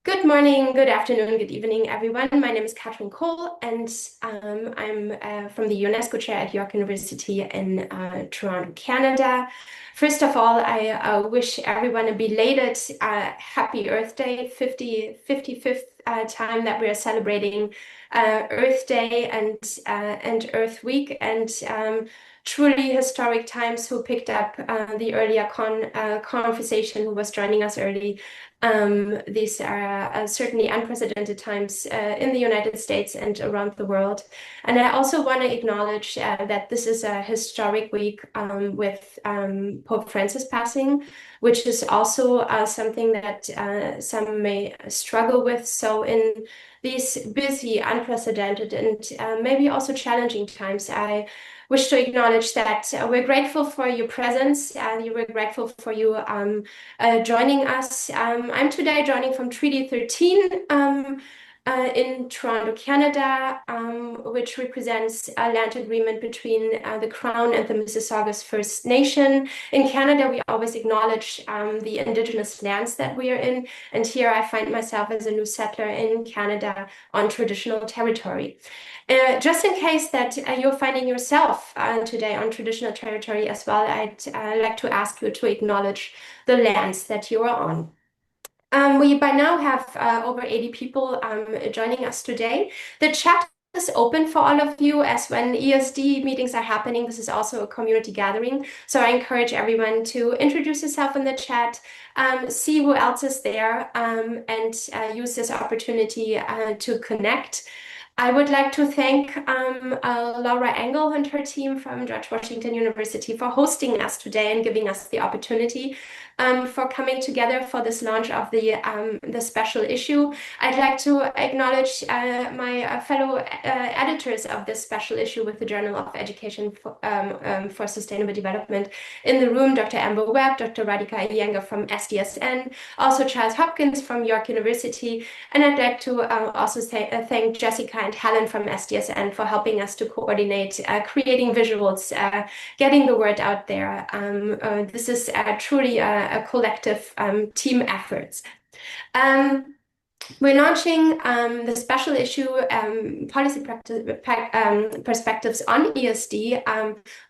Good morning, good afternoon, good evening, everyone. My name is Catherine Cole, and I'm from the UNESCO Chair at York University in Toronto, Canada. First of all, I wish everyone a belated Happy Earth Day, 55th time that we are celebrating Earth Day and Earth Week, and truly historic times. Who picked up the earlier conversation, who was joining us early. These are certainly unprecedented times in the United States and around the world. And I also want to acknowledge that this is a historic week with Pope Francis passing, which is also something that some may struggle with. So in these busy, unprecedented, and maybe also challenging times, I wish to acknowledge that we're grateful for your presence. We're grateful for you joining us. I'm today joining from Treaty 13 in Toronto, Canada, which represents a land agreement between the Crown and the Mississaugas First Nation. In Canada, we always acknowledge the Indigenous lands that we are in, and here I find myself as a new settler in Canada on traditional territory. Just in case that you're finding yourself today on traditional territory as well, I'd like to ask you to acknowledge the lands that you are on. We by now have over 80 people joining us today. The chat is open for all of you, as when ESD meetings are happening, this is also a community gathering. So I encourage everyone to introduce yourself in the chat, see who else is there, and use this opportunity to connect. I would like to thank Laura Engel and her team from George Washington University for hosting us today and giving us the opportunity for coming together for this launch of the special issue. I'd like to acknowledge my fellow editors of this special issue with the Journal of Education for Sustainable Development in the room, Dr. Amber Webb, Dr. Radhika Iyengar from SDSN, also Charles Hopkins from York University, and I'd like to also thank Jessica and Helen from SDSN for helping us to coordinate creating visuals, getting the word out there. This is truly a collective team effort. We're launching the special issue policy perspectives on ESD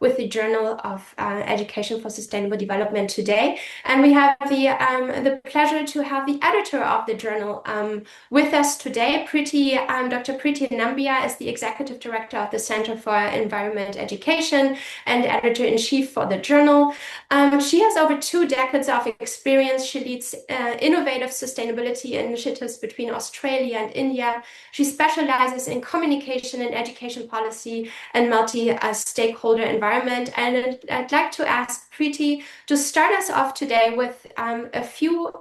with the Journal of Education for Sustainable Development today. And we have the pleasure to have the editor of the journal with us today. Dr. Preeti Nambia is the executive director of the Center for Environment Education and editor-in-chief for the journal. She has over 2 decades of experience. She leads innovative sustainability initiatives between Australia and India. She specializes in communication and education policy and multi-stakeholder environment. And I'd like to ask Preeti to start us off today with a few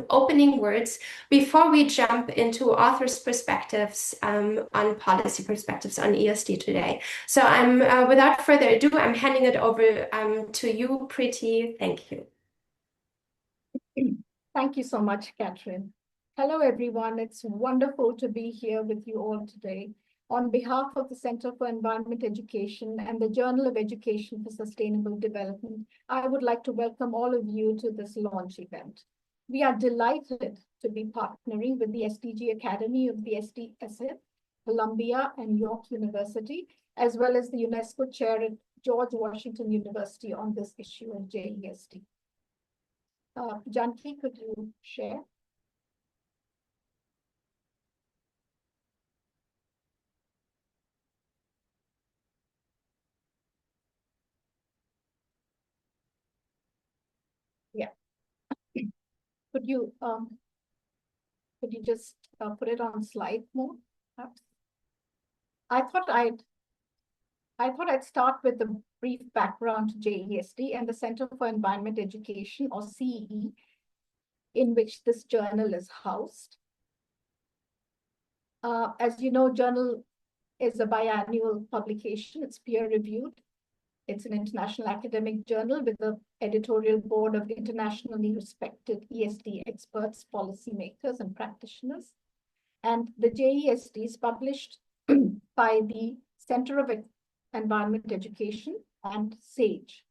opening words before we jump into authors' perspectives on policy perspectives on ESD today. So without further ado, I'm handing it over to you, Preeti. Thank you. Thank you so much, Catherine. Hello, everyone. It's wonderful to be here with you all today. On behalf of the Center for Environment Education and the Journal of Education for Sustainable Development, I would like to welcome all of you to this launch event. We are delighted to be partnering with the SDG Academy of the SDSF, Columbia and York University, as well as the UNESCO Chair at George Washington University on this issue of JESD. Janki, could you share? Yeah. Could you just put it on slide mode, perhaps? I thought I'd start with a brief background to JESD and the Center for Environment Education, or CEE, in which this journal is housed. As you know, journal is a biannual publication. It's peer-reviewed. It's an international academic journal with an editorial board of internationally respected ESD experts, policymakers, and practitioners. And the JESD is published by the Center of Environment Education and SAGE.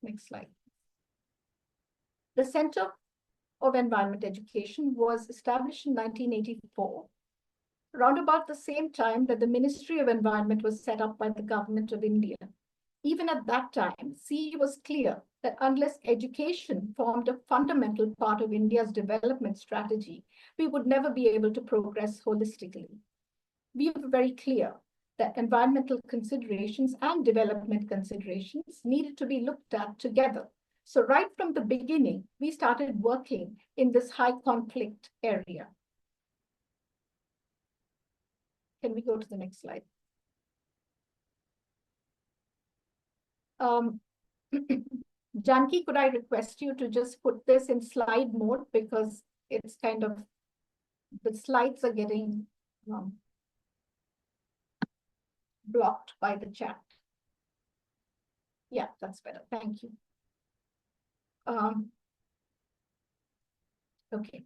Next slide. The Center of Environment Education was established in 1984, around about the same time that the Ministry of Environment was set up by the Government of India. Even at that time, CE was clear that unless education formed a fundamental part of India's development strategy, we would never be able to progress holistically. We were very clear that environmental considerations and development considerations needed to be looked at together. So right from the beginning, we started working in this high conflict area. Can we go to the next slide? Janki, could I request you to just put this in slide mode because it's kind of, the slides are getting blocked by the chat. Yeah, that's better. Thank you. Okay.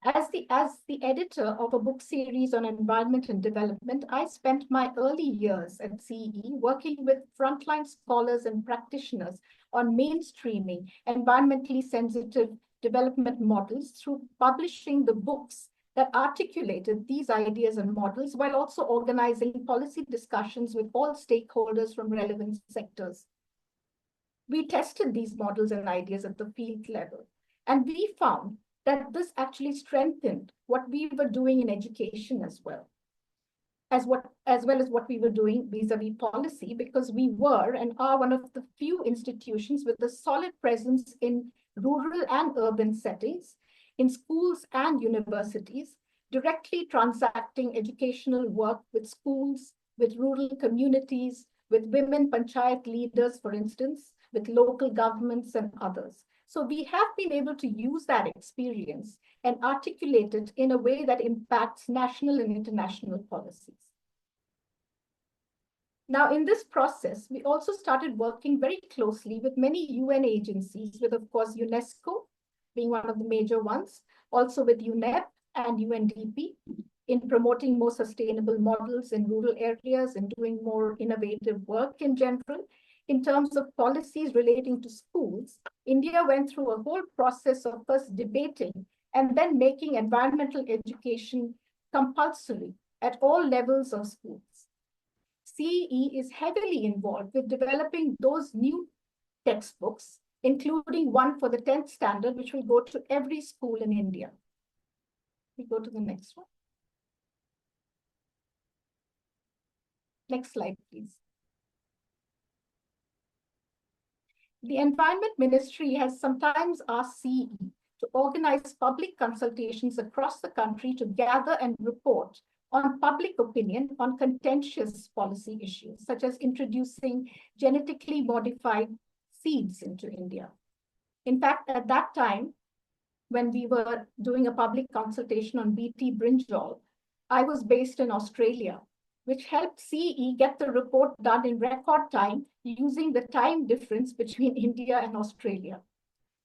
As the editor of a book series on environment and development, I spent my early years at CE working with frontline scholars and practitioners on mainstreaming environmentally sensitive development models through publishing the books that articulated these ideas and models while also organizing policy discussions with all stakeholders from relevant sectors. We tested these models and ideas at the field level, and we found that this actually strengthened what we were doing in education as well as what we were doing vis-a-vis policy, because we were and are one of the few institutions with a solid presence in rural and urban settings, in schools and universities, directly transacting educational work with schools, with rural communities, with women panchayat leaders, for instance, with local governments and others. So we have been able to use that experience and articulate it in a way that impacts national and international policies. Now, in this process, we also started working very closely with many UN agencies, with, of course, UNESCO being one of the major ones, also with UNEP and UNDP, in promoting more sustainable models in rural areas and doing more innovative work in general. In terms of policies relating to schools, India went through a whole process of first debating and then making environmental education compulsory at all levels of schools. CE is heavily involved with developing those new textbooks, including one for the 10th standard, which will go to every school in India. We go to the next one. Next slide, please. The Environment Ministry has sometimes asked CE to organize public consultations across the country to gather and report on public opinion on contentious policy issues, such as introducing genetically modified seeds into India. In fact, at that time, when we were doing a public consultation on BT brinjal, I was based in Australia, which helped CE get the report done in record time using the time difference between India and Australia.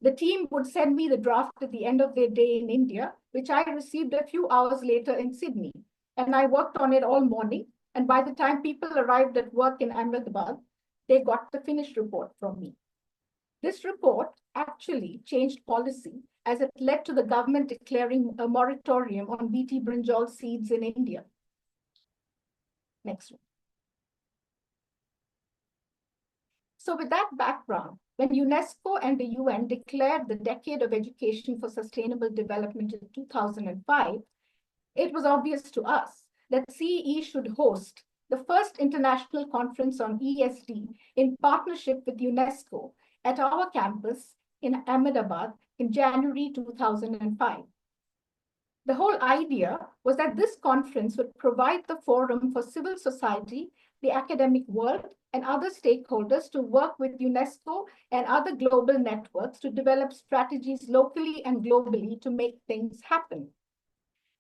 The team would send me the draft at the end of their day in India, which I received a few hours later in Sydney. And I worked on it all morning. And by the time people arrived at work in Ahmedabad, they got the finished report from me. This report actually changed policy as it led to the government declaring a moratorium on BT brinjal seeds in India. Next one. So with that background, when UNESCO and the UN declared the Decade of Education for Sustainable Development in 2005, it was obvious to us that CE should host the first international conference on ESD in partnership with UNESCO at our campus in Ahmedabad in January 2005. The whole idea was that this conference would provide the forum for civil society, the academic world, and other stakeholders to work with UNESCO and other global networks to develop strategies locally and globally to make things happen.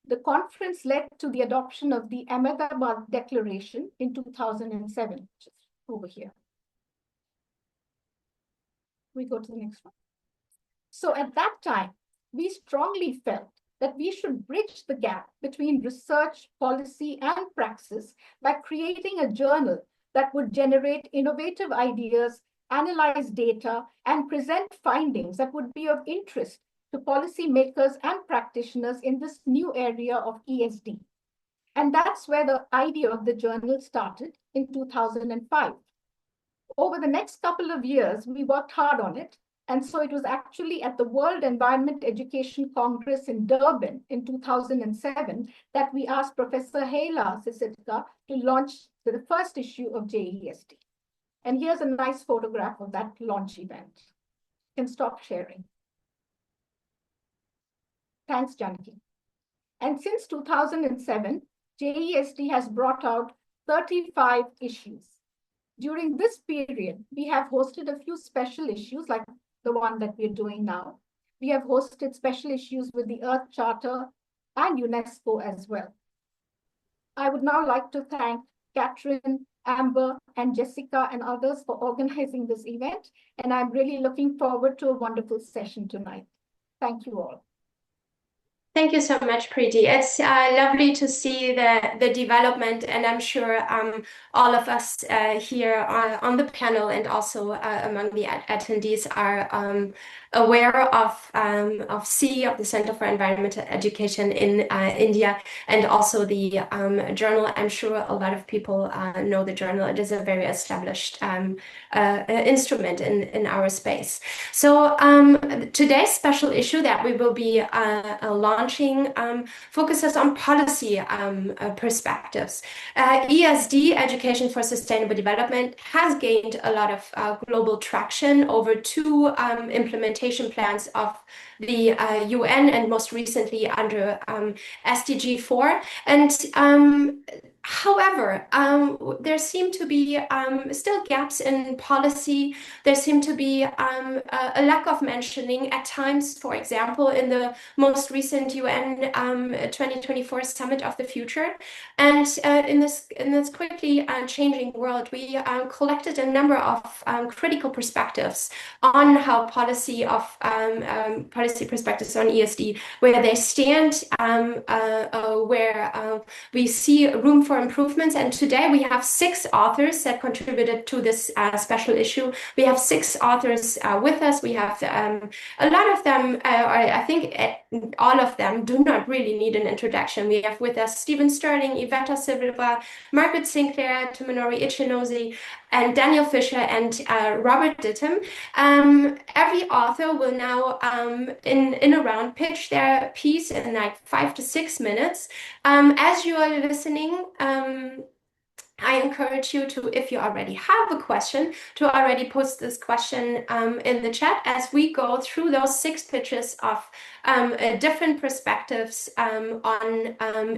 The conference led to the adoption of the Ahmedabad Declaration in 2007, which is over here. We go to the next one. So at that time, we strongly felt that we should bridge the gap between research, policy, and praxis by creating a journal that would generate innovative ideas, analyze data, and present findings that would be of interest to policymakers and practitioners in this new area of ESD. And that's where the idea of the journal started in 2005. Over the next couple of years, we worked hard on it. And so it was actually at the World Environment Education Congress in Durban in 2007 that we asked Professor Hela Sisitka to launch the first issue of JESD. And here's a nice photograph of that launch event. You can stop sharing. Thanks, Janaki. And since 2007, JESD has brought out 35 issues. During this period, we have hosted a few special issues like the one that we're doing now. We have hosted special issues with the Earth Charter and UNESCO as well. I would now like to thank Catherine, Amber, and Jessica and others for organizing this event. And I'm really looking forward to a wonderful session tonight. Thank you all. Thank you so much, Preeti. It's lovely to see the development, and I'm sure all of us here on the panel and also among the attendees are aware of C, of the Center for Environmental Education in India, and also the journal. I'm sure a lot of people know the journal. It is a very established instrument in our space. So today's special issue that we will be launching focuses on policy perspectives. ESD, Education for Sustainable Development, has gained a lot of global traction over two implementation plans of the UN and most recently under SDG 4. And however, there seem to be still gaps in policy. There seem to be a lack of mentioning at times, for example, in the most recent UN 2024 Summit of the Future. And in this quickly changing world, we collected a number of critical perspectives on how policy perspectives on ESD, where they stand, where we see room for improvements. And today we have 6 authors that contributed to this special issue. We have 6 authors with us. We have a lot of them, or I think all of them do not really need an introduction. We have with us Stephen Sterling, Iveta Silva, Margaret Sinclair, Tomonori Ichinose, and Daniel Fisher, and Robert Dittam. Every author will now, in a round, pitch their piece in like 5 to 6 minutes. As you are listening, I encourage you to, if you already have a question, to already post this question in the chat as we go through those 6 pitches of different perspectives on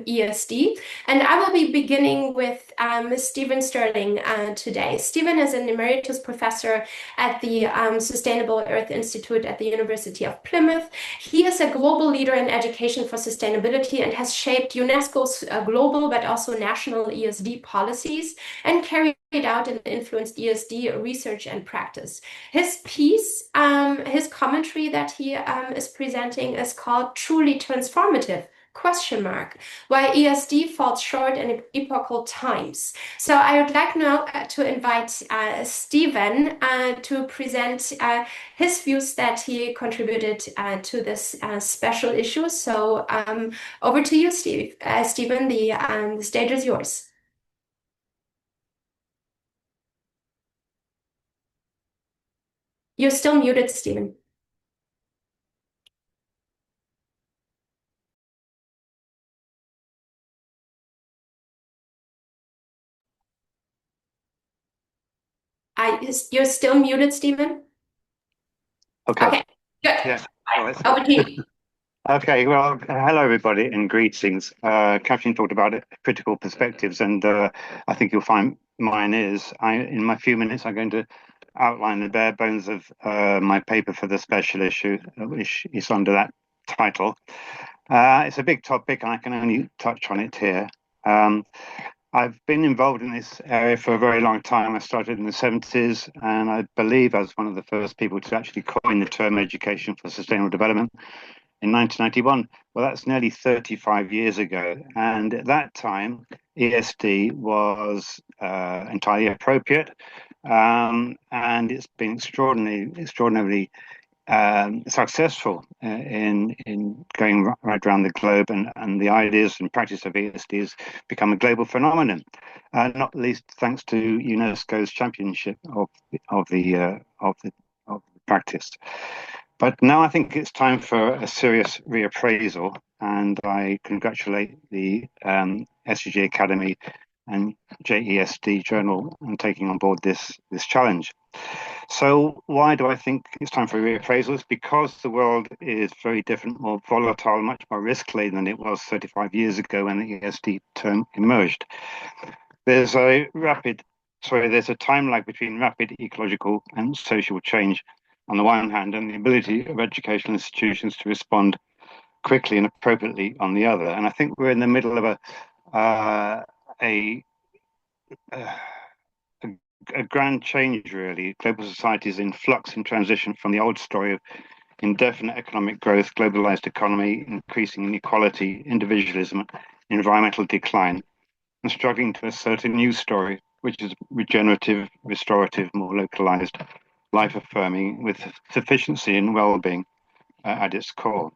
ESD. And I will be beginning with Stephen Sterling today. Stephen is an emeritus professor at the Sustainable Earth Institute at the University of Plymouth. He is a global leader in education for sustainability and has shaped UNESCO's global but also national ESD policies and carried out and influenced ESD research and practice. His piece, his commentary that he is presenting is called Truly Transformative? Why ESD falls short in epochal times. So I would like now to invite Stephen to present his views that he contributed to this special issue. So over to you, Stephen. The stage is yours. You're still muted, Stephen. You're still muted, Stephen? Okay. Okay, good. Yes. Over to you. Okay, well, hello everybody and greetings. Catherine talked about it, critical perspectives, and I think you'll find mine is. In my few minutes, I'm going to outline the bare bones of my paper for the special issue, which is under that title. It's a big topic, and I can only touch on it here. I've been involved in this area for a very long time. I started in the 70s, and I believe I was one of the first people to actually coin the term education for sustainable development in 1991. Well, that's nearly 35 years ago. And at that time, ESD was entirely appropriate. And it's been extraordinarily successful in going right around the globe, and the ideas and practice of ESD has become a global phenomenon, not least thanks to UNESCO's championship of the practice. But now I think it's time for a serious reappraisal, and I congratulate the SDG Academy and JESD Journal on taking on board this challenge. So why do I think it's time for reappraisal? It's because the world is very different, more volatile, much more risk-laden than it was 35 years ago when the ESD term emerged. There's a time lag between rapid ecological and social change on the one hand, and the ability of educational institutions to respond quickly and appropriately on the other. And I think we're in the middle of a grand change, really. Global society is in flux and transition from the old story of indefinite economic growth, globalized economy, increasing inequality, individualism, environmental decline, and struggling to assert a new story, which is regenerative, restorative, more localized, life affirming, with sufficiency and well being at its core.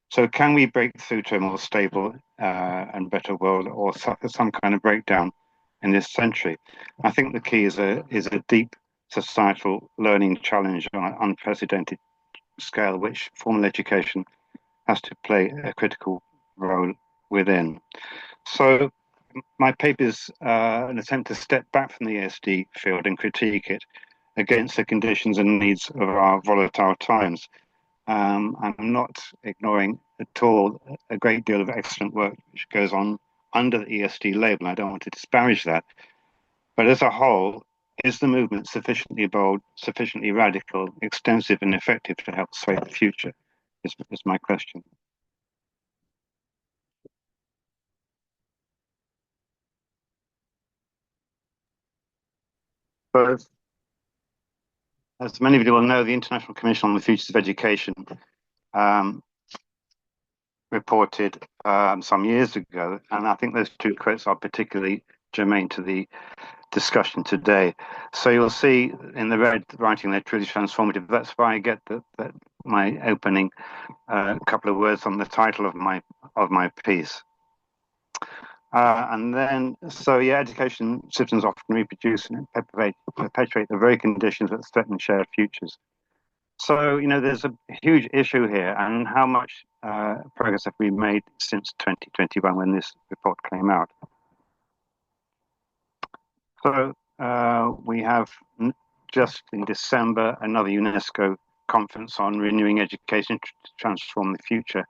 So, can we break through to a more stable and better world, or suffer some kind of breakdown in this century? I think the key is a deep societal learning challenge on an unprecedented scale, which formal education has to play a critical role within. So, my paper is an attempt to step back from the ESD field and critique it against the conditions and needs of our volatile times. I'm not ignoring at all a great deal of excellent work which goes on under the ESD label. I don't want to disparage that. But as a whole, is the movement sufficiently bold, sufficiently radical, extensive, and effective to help sway the future? Is my question. But as many of you will know, the International Commission on the Futures of Education reported some years ago, and I think those two quotes are particularly germane to the discussion today. So you'll see in the red writing they're truly transformative. That's why I get that my opening couple of words on the title of my piece. And then, so yeah, education systems often reproduce and perpetuate the very conditions that threaten shared futures. So, there's a huge issue here, and how much progress have we made since 2021 when this report came out? So, we have just in December another UNESCO conference on renewing education to transform the future.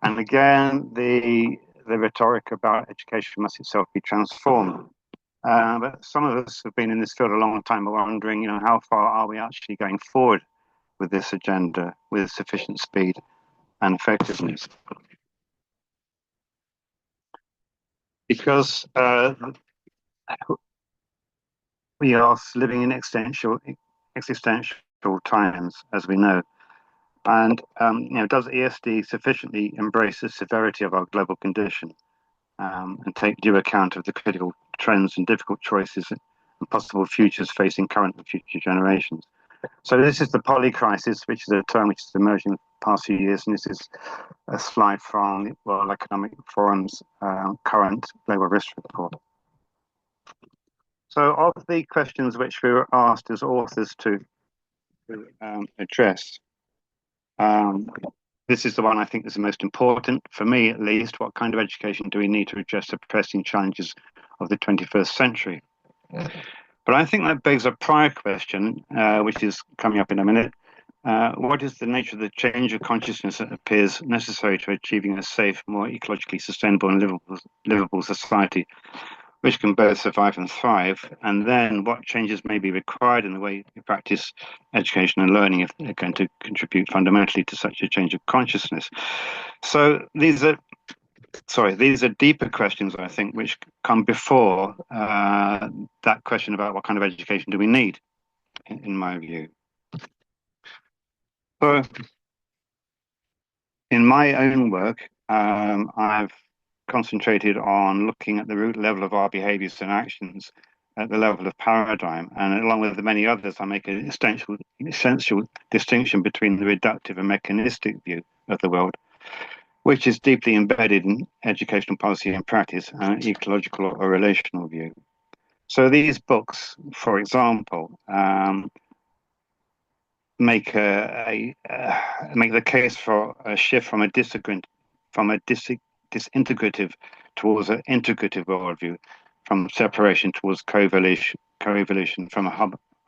And again, the rhetoric about education must itself be transformed. But some of us have been in this field a long time, but wondering, how far are we actually going forward with this agenda with sufficient speed and effectiveness? Because we are living in existential times, as we know. And does ESD sufficiently embrace the severity of our global condition and take due account of the critical trends and difficult choices and possible futures facing current and future generations? So this is the polycrisis, which is a term which is emerging in the past few years, and this is a slide from the World Economic Forum's current global risk report. So of the questions which we were asked as authors to address, this is the one I think is the most important, for me at least. What kind of education do we need to address the pressing challenges of the 21st century? But I think that begs a prior question, which is coming up in a minute. What is the nature of the change of consciousness that appears necessary to achieving a safe, more ecologically sustainable and livable society, which can both survive and thrive? And then what changes may be required in the way we practice education and learning if they're going to contribute fundamentally to such a change of consciousness? So these are deeper questions, I think, which come before that question about what kind of education do we need, in my view. So in my own work, I've concentrated on looking at the root level of our behaviors and actions at the level of paradigm. And along with the many others, I make an essential distinction between the reductive and mechanistic view of the world, which is deeply embedded in educational policy and practice, and an ecological or relational view. So these books, for example, make make the case for a shift from a disintegrative towards an integrative worldview, from separation towards co-evolution, from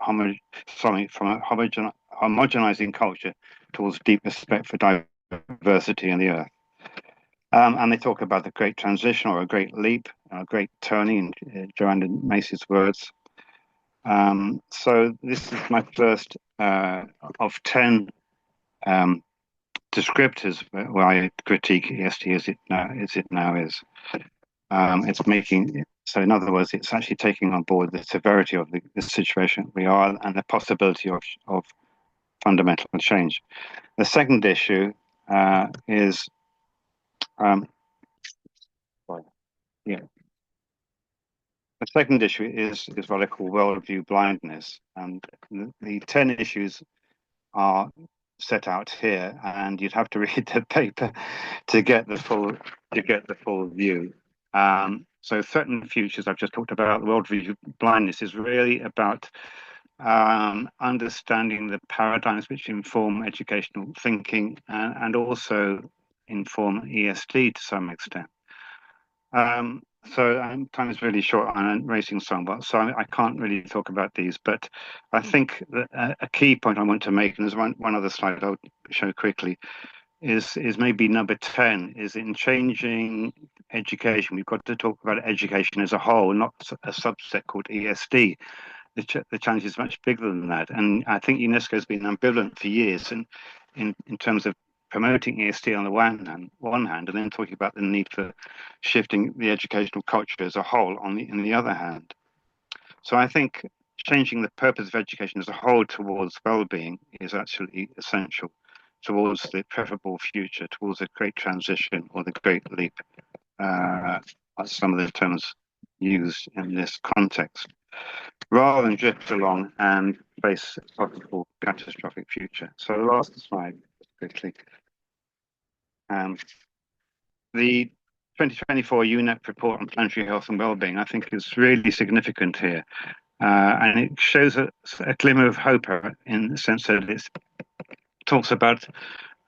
homogenizing culture towards deep respect for diversity in the earth. And they talk about the great transition or a great leap, a great turning, in Joanna Macy's words. So this is my first of 10 descriptors where I critique ESD as it now is. It's making, so in other words, it's actually taking on board the severity of the situation we are and the possibility of fundamental change. The second issue is, yeah. The second issue is what I call worldview blindness, and the 10 issues are set out here, and you'd have to read the paper to get the full view. So threatened futures, I've just talked about. The worldview blindness is really about understanding the paradigms which inform educational thinking and also inform ESD to some extent. So time is really short and I'm racing somewhat, so I can't really talk about these, but I think that a key point I want to make, and there's one other slide I'll show quickly, is maybe number 10, is in changing education, we've got to talk about education as a whole, not a subset called ESD. The challenge is much bigger than that, and I think UNESCO has been ambivalent for years in terms of promoting ESD on the one hand, and then talking about the need for shifting the educational culture as a whole in the other hand. So I think changing the purpose of education as a whole towards well-being is absolutely essential, towards the preferable future, towards a great transition or the great leap, as some of the terms used in this context, rather than drift along and face a possible catastrophic future. So last slide, quickly. The 2024 UNEP report on planetary health and well-being, I think, is really significant here. And it shows a glimmer of hope in the sense that it talks about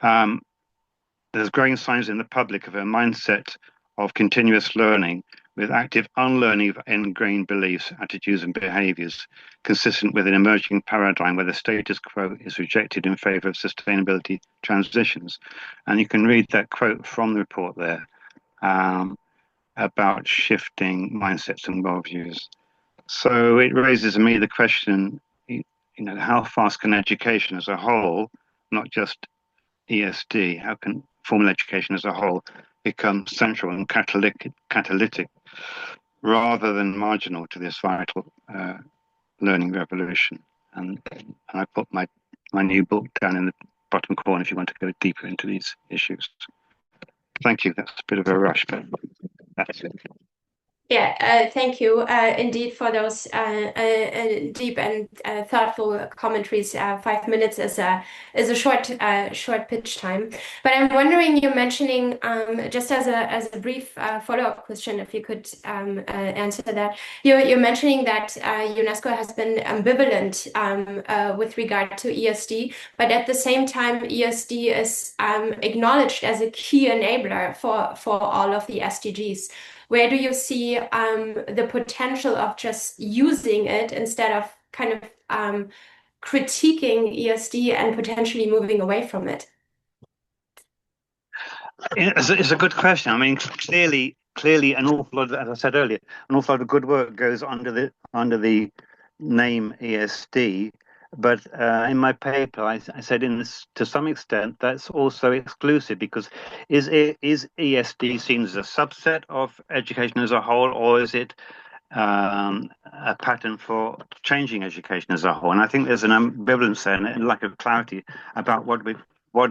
there's growing signs in the public of a mindset of continuous learning with active unlearning of ingrained beliefs, attitudes, and behaviors, consistent with an emerging paradigm where the status quo is rejected in favor of sustainability transitions. And you can read that quote from the report there about shifting mindsets and worldviews. So it raises in me the question, how fast can education as a whole, not just ESD, how can formal education as a whole become central and catalytic rather than marginal to this vital learning revolution? And I put my new book down in the bottom corner if you want to go deeper into these issues. Thank you. That's a bit of a rush, but that's it. Yeah, thank you indeed for those deep and thoughtful commentaries. 5 minutes is a short pitch time. But I'm wondering, you're mentioning just as a brief follow-up question, if you could answer that. You're mentioning that UNESCO has been ambivalent with regard to ESD, but at the same time, ESD is acknowledged as a key enabler for all of the SDGs. Where do you see the potential of just using it instead of kind of critiquing ESD and potentially moving away from it? It's a good question. I mean, clearly, an awful lot, as I said earlier, an awful lot of good work goes under the name ESD. But in my paper, I said to some extent that's also exclusive, because is ESD seen as a subset of education as a whole, or is it a pattern for changing education as a whole? And I think there's an ambivalence there and a lack of clarity about what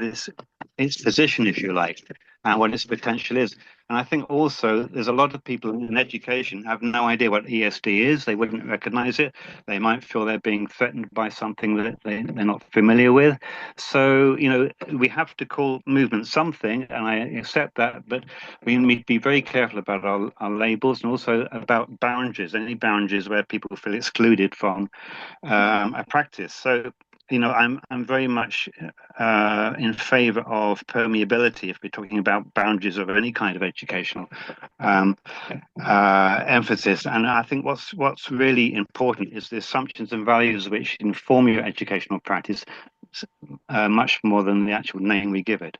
is its position, if you like, and what its potential is. And I think also there's a lot of people in education have no idea what ESD is. They wouldn't recognize it. They might feel they're being threatened by something that they're not familiar with. So, we have to call movement something, and I accept that, but we need to be very careful about our labels and also about boundaries, any boundaries where people feel excluded from a practice. So, I'm very much in favor of permeability if we're talking about boundaries of any kind of educational emphasis. And I think what's really important is the assumptions and values which inform your educational practice much more than the actual name we give it.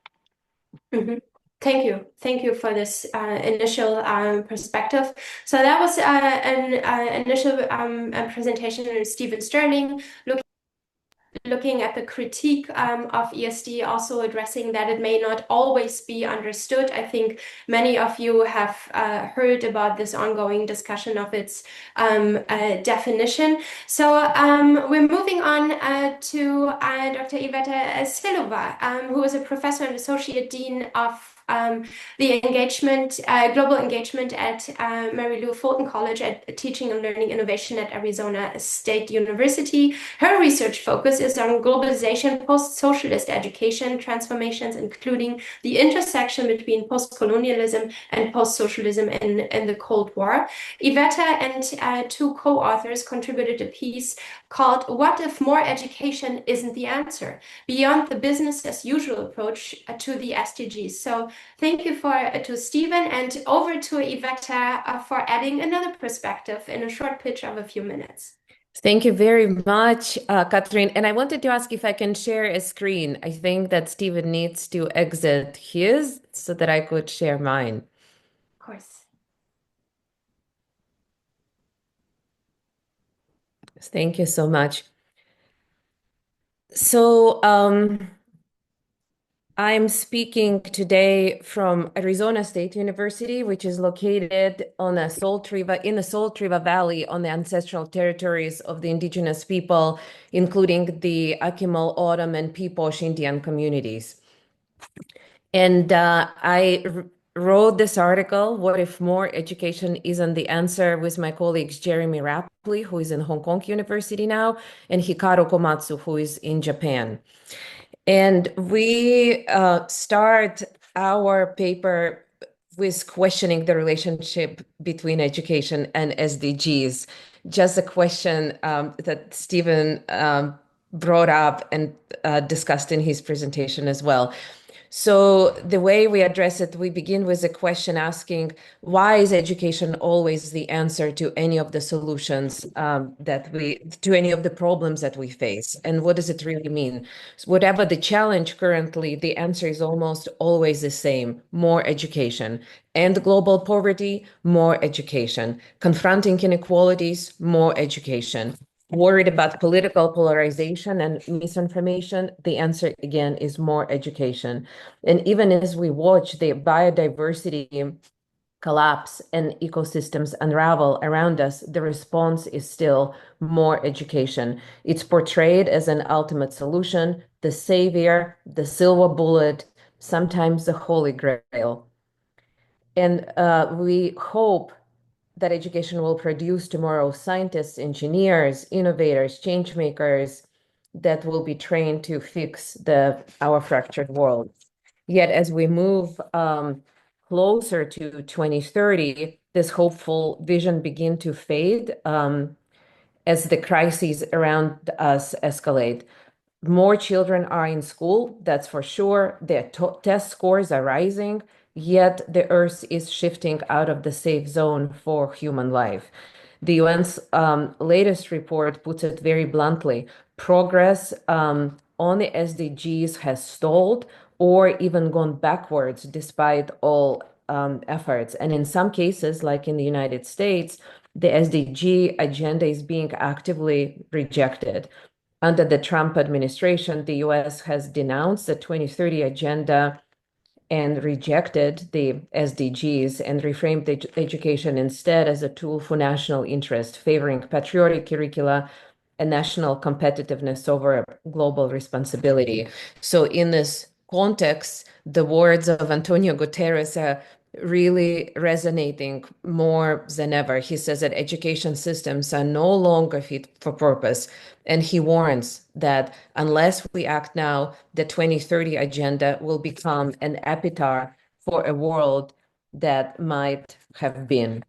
Mm-hmm. Thank you for this initial perspective. So that was an initial presentation of Stephen Sterling, looking at the critique of ESD, also addressing that it may not always be understood. I think many of you have heard about this ongoing discussion of its definition. So we're moving on to Dr. Iveta Silova, who is a professor and associate dean of the global engagement at Mary Lou Fulton College at Teaching and Learning Innovation at Arizona State University. Her research focus is on globalization, post-socialist education transformations, including the intersection between post-colonialism and post-socialism in the Cold War. Iveta and two co-authors contributed a piece called "What if more education isn't the answer? Beyond the business as usual approach to the SDGs." So thank you to Stephen, and over to Iveta for adding another perspective in a short pitch of a few minutes. Thank you very much, Catherine. And I wanted to ask if I can share a screen. I think that Stephen needs to exit his so that I could share mine. Of course. Thank you so much. So I'm speaking today from Arizona State University, which is located on in the Salt River Valley on the ancestral territories of the indigenous people, including the Akimal, O'odham, and Peeposh Indian communities. And I wrote this article, "What if more education isn't the answer," with my colleagues Jeremy Rapley, who is in Hong Kong University now, and Hikaru Komatsu, who is in Japan. And we start our paper with questioning the relationship between education and SDGs. Just a question that Stephen brought up and discussed in his presentation as well. So the way we address it, we begin with a question asking, why is education always the answer to any of the solutions to any of the problems that we face? And what does it really mean? So whatever the challenge currently, the answer is almost always the same: more education. And global poverty, more education. Confronting inequalities, more education. Worried about political polarization and misinformation, the answer again is more education. And even as we watch the biodiversity collapse and ecosystems unravel around us, the response is still more education. It's portrayed as an ultimate solution, the savior, the silver bullet, sometimes the holy grail. And we hope that education will produce tomorrow's scientists, engineers, innovators, change makers that will be trained to fix our fractured world. Yet as we move closer to 2030, this hopeful vision begin to fade as the crises around us escalate. More children are in school, that's for sure. Their test scores are rising, yet the Earth is shifting out of the safe zone for human life. The UN's latest report puts it very bluntly: progress on the SDGs has stalled or even gone backwards despite all efforts. And in some cases, like in the United States, the SDG agenda is being actively rejected. Under the Trump administration, the US has denounced the 2030 agenda and rejected the SDGs and reframed education instead as a tool for national interest, favoring patriotic curricula and national competitiveness over global responsibility. So in this context, the words of Antonio Guterres are really resonating more than ever. He says that education systems are no longer fit for purpose. And he warns that unless we act now, the 2030 agenda will become an epitaph for a world that might have been.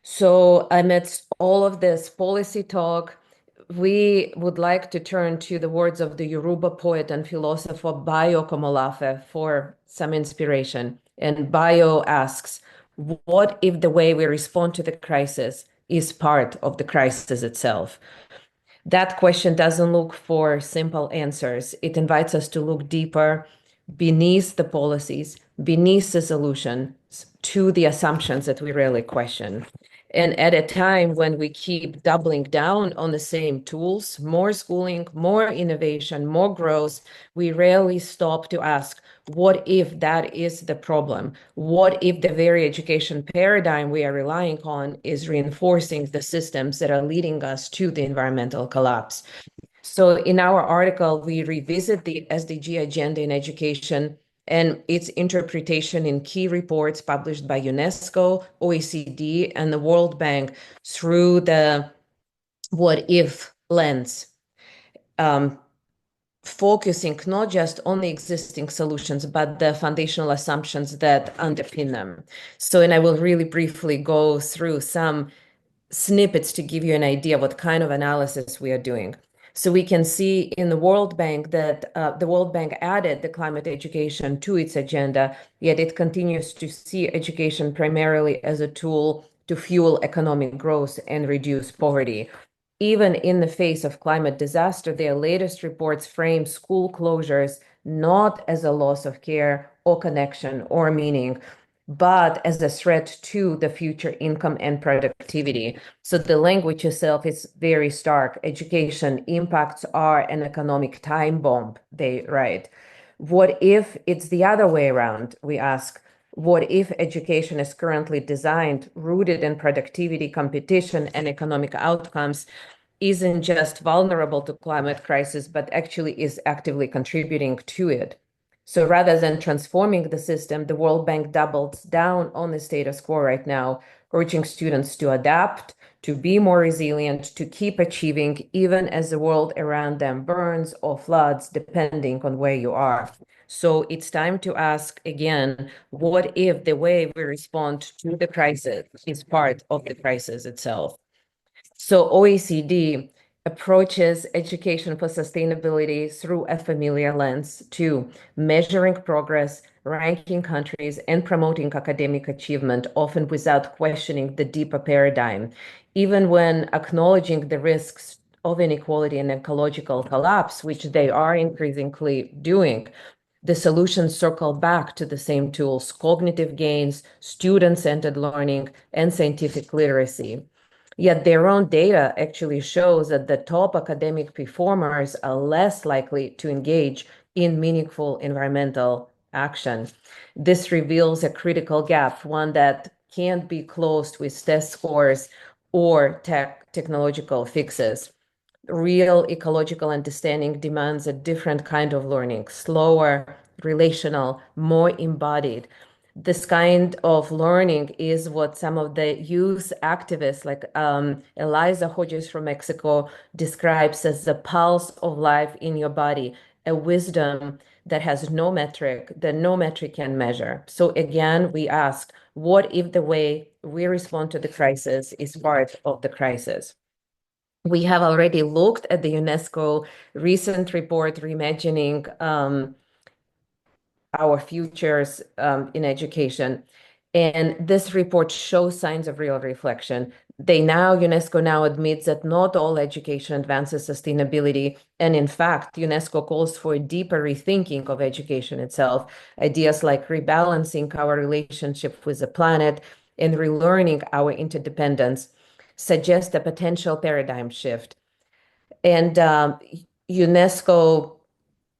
So amidst all of this policy talk, we would like to turn to the words of the Yoruba poet and philosopher Bayo Komolafe for some inspiration. And Bayo asks, what if the way we respond to the crisis is part of the crisis itself? That question doesn't look for simple answers. It invites us to look deeper beneath the policies, beneath the solutions, to the assumptions that we really question. And at a time when we keep doubling down on the same tools, more schooling, more innovation, more growth, we rarely stop to ask, what if that is the problem? What if the very education paradigm we are relying on is reinforcing the systems that are leading us to the environmental collapse? So in our article, we revisit the SDG agenda in education and its interpretation in key reports published by UNESCO, OECD, and the World Bank through the what if lens, focusing not just on the existing solutions, but the foundational assumptions that underpin them. So, and I will really briefly go through some snippets to give you an idea what kind of analysis we are doing. So we can see in the World Bank that the World Bank added the climate education to its agenda, yet it continues to see education primarily as a tool to fuel economic growth and reduce poverty. Even in the face of climate disaster, their latest reports frame school closures not as a loss of care or connection or meaning, but as a threat to the future income and productivity. So the language itself is very stark. Education impacts are an economic time bomb, they write. What if it's the other way around? We ask, what if education is currently designed, rooted in productivity, competition, and economic outcomes, isn't just vulnerable to climate crisis, but actually is actively contributing to it? So rather than transforming the system, the World Bank doubles down on the status quo right now, urging students to adapt, to be more resilient, to keep achieving, even as the world around them burns or floods, depending on where you are. So it's time to ask again, what if the way we respond to the crisis is part of the crisis itself? So OECD approaches education for sustainability through a familiar lens to measuring progress, ranking countries, and promoting academic achievement, often without questioning the deeper paradigm. Even when acknowledging the risks of inequality and ecological collapse, which they are increasingly doing, the solutions circle back to the same tools: cognitive gains, student-centered learning, and scientific literacy. Yet their own data actually shows that the top academic performers are less likely to engage in meaningful environmental action. This reveals a critical gap, one that can't be closed with test scores or technological fixes. Real ecological understanding demands a different kind of learning, slower, relational, more embodied. This kind of learning is what some of the youth activists, like Eliza Hodges from Mexico, describes as the pulse of life in your body, a wisdom that has no metric, that no metric can measure. So again, we ask, what if the way we respond to the crisis is part of the crisis? We have already looked at the UNESCO recent report, Reimagining Our Futures in Education. And this report shows signs of real reflection. UNESCO now admits that not all education advances sustainability. And in fact, UNESCO calls for a deeper rethinking of education itself. Ideas like rebalancing our relationship with the planet and relearning our interdependence suggest a potential paradigm shift. And UNESCO,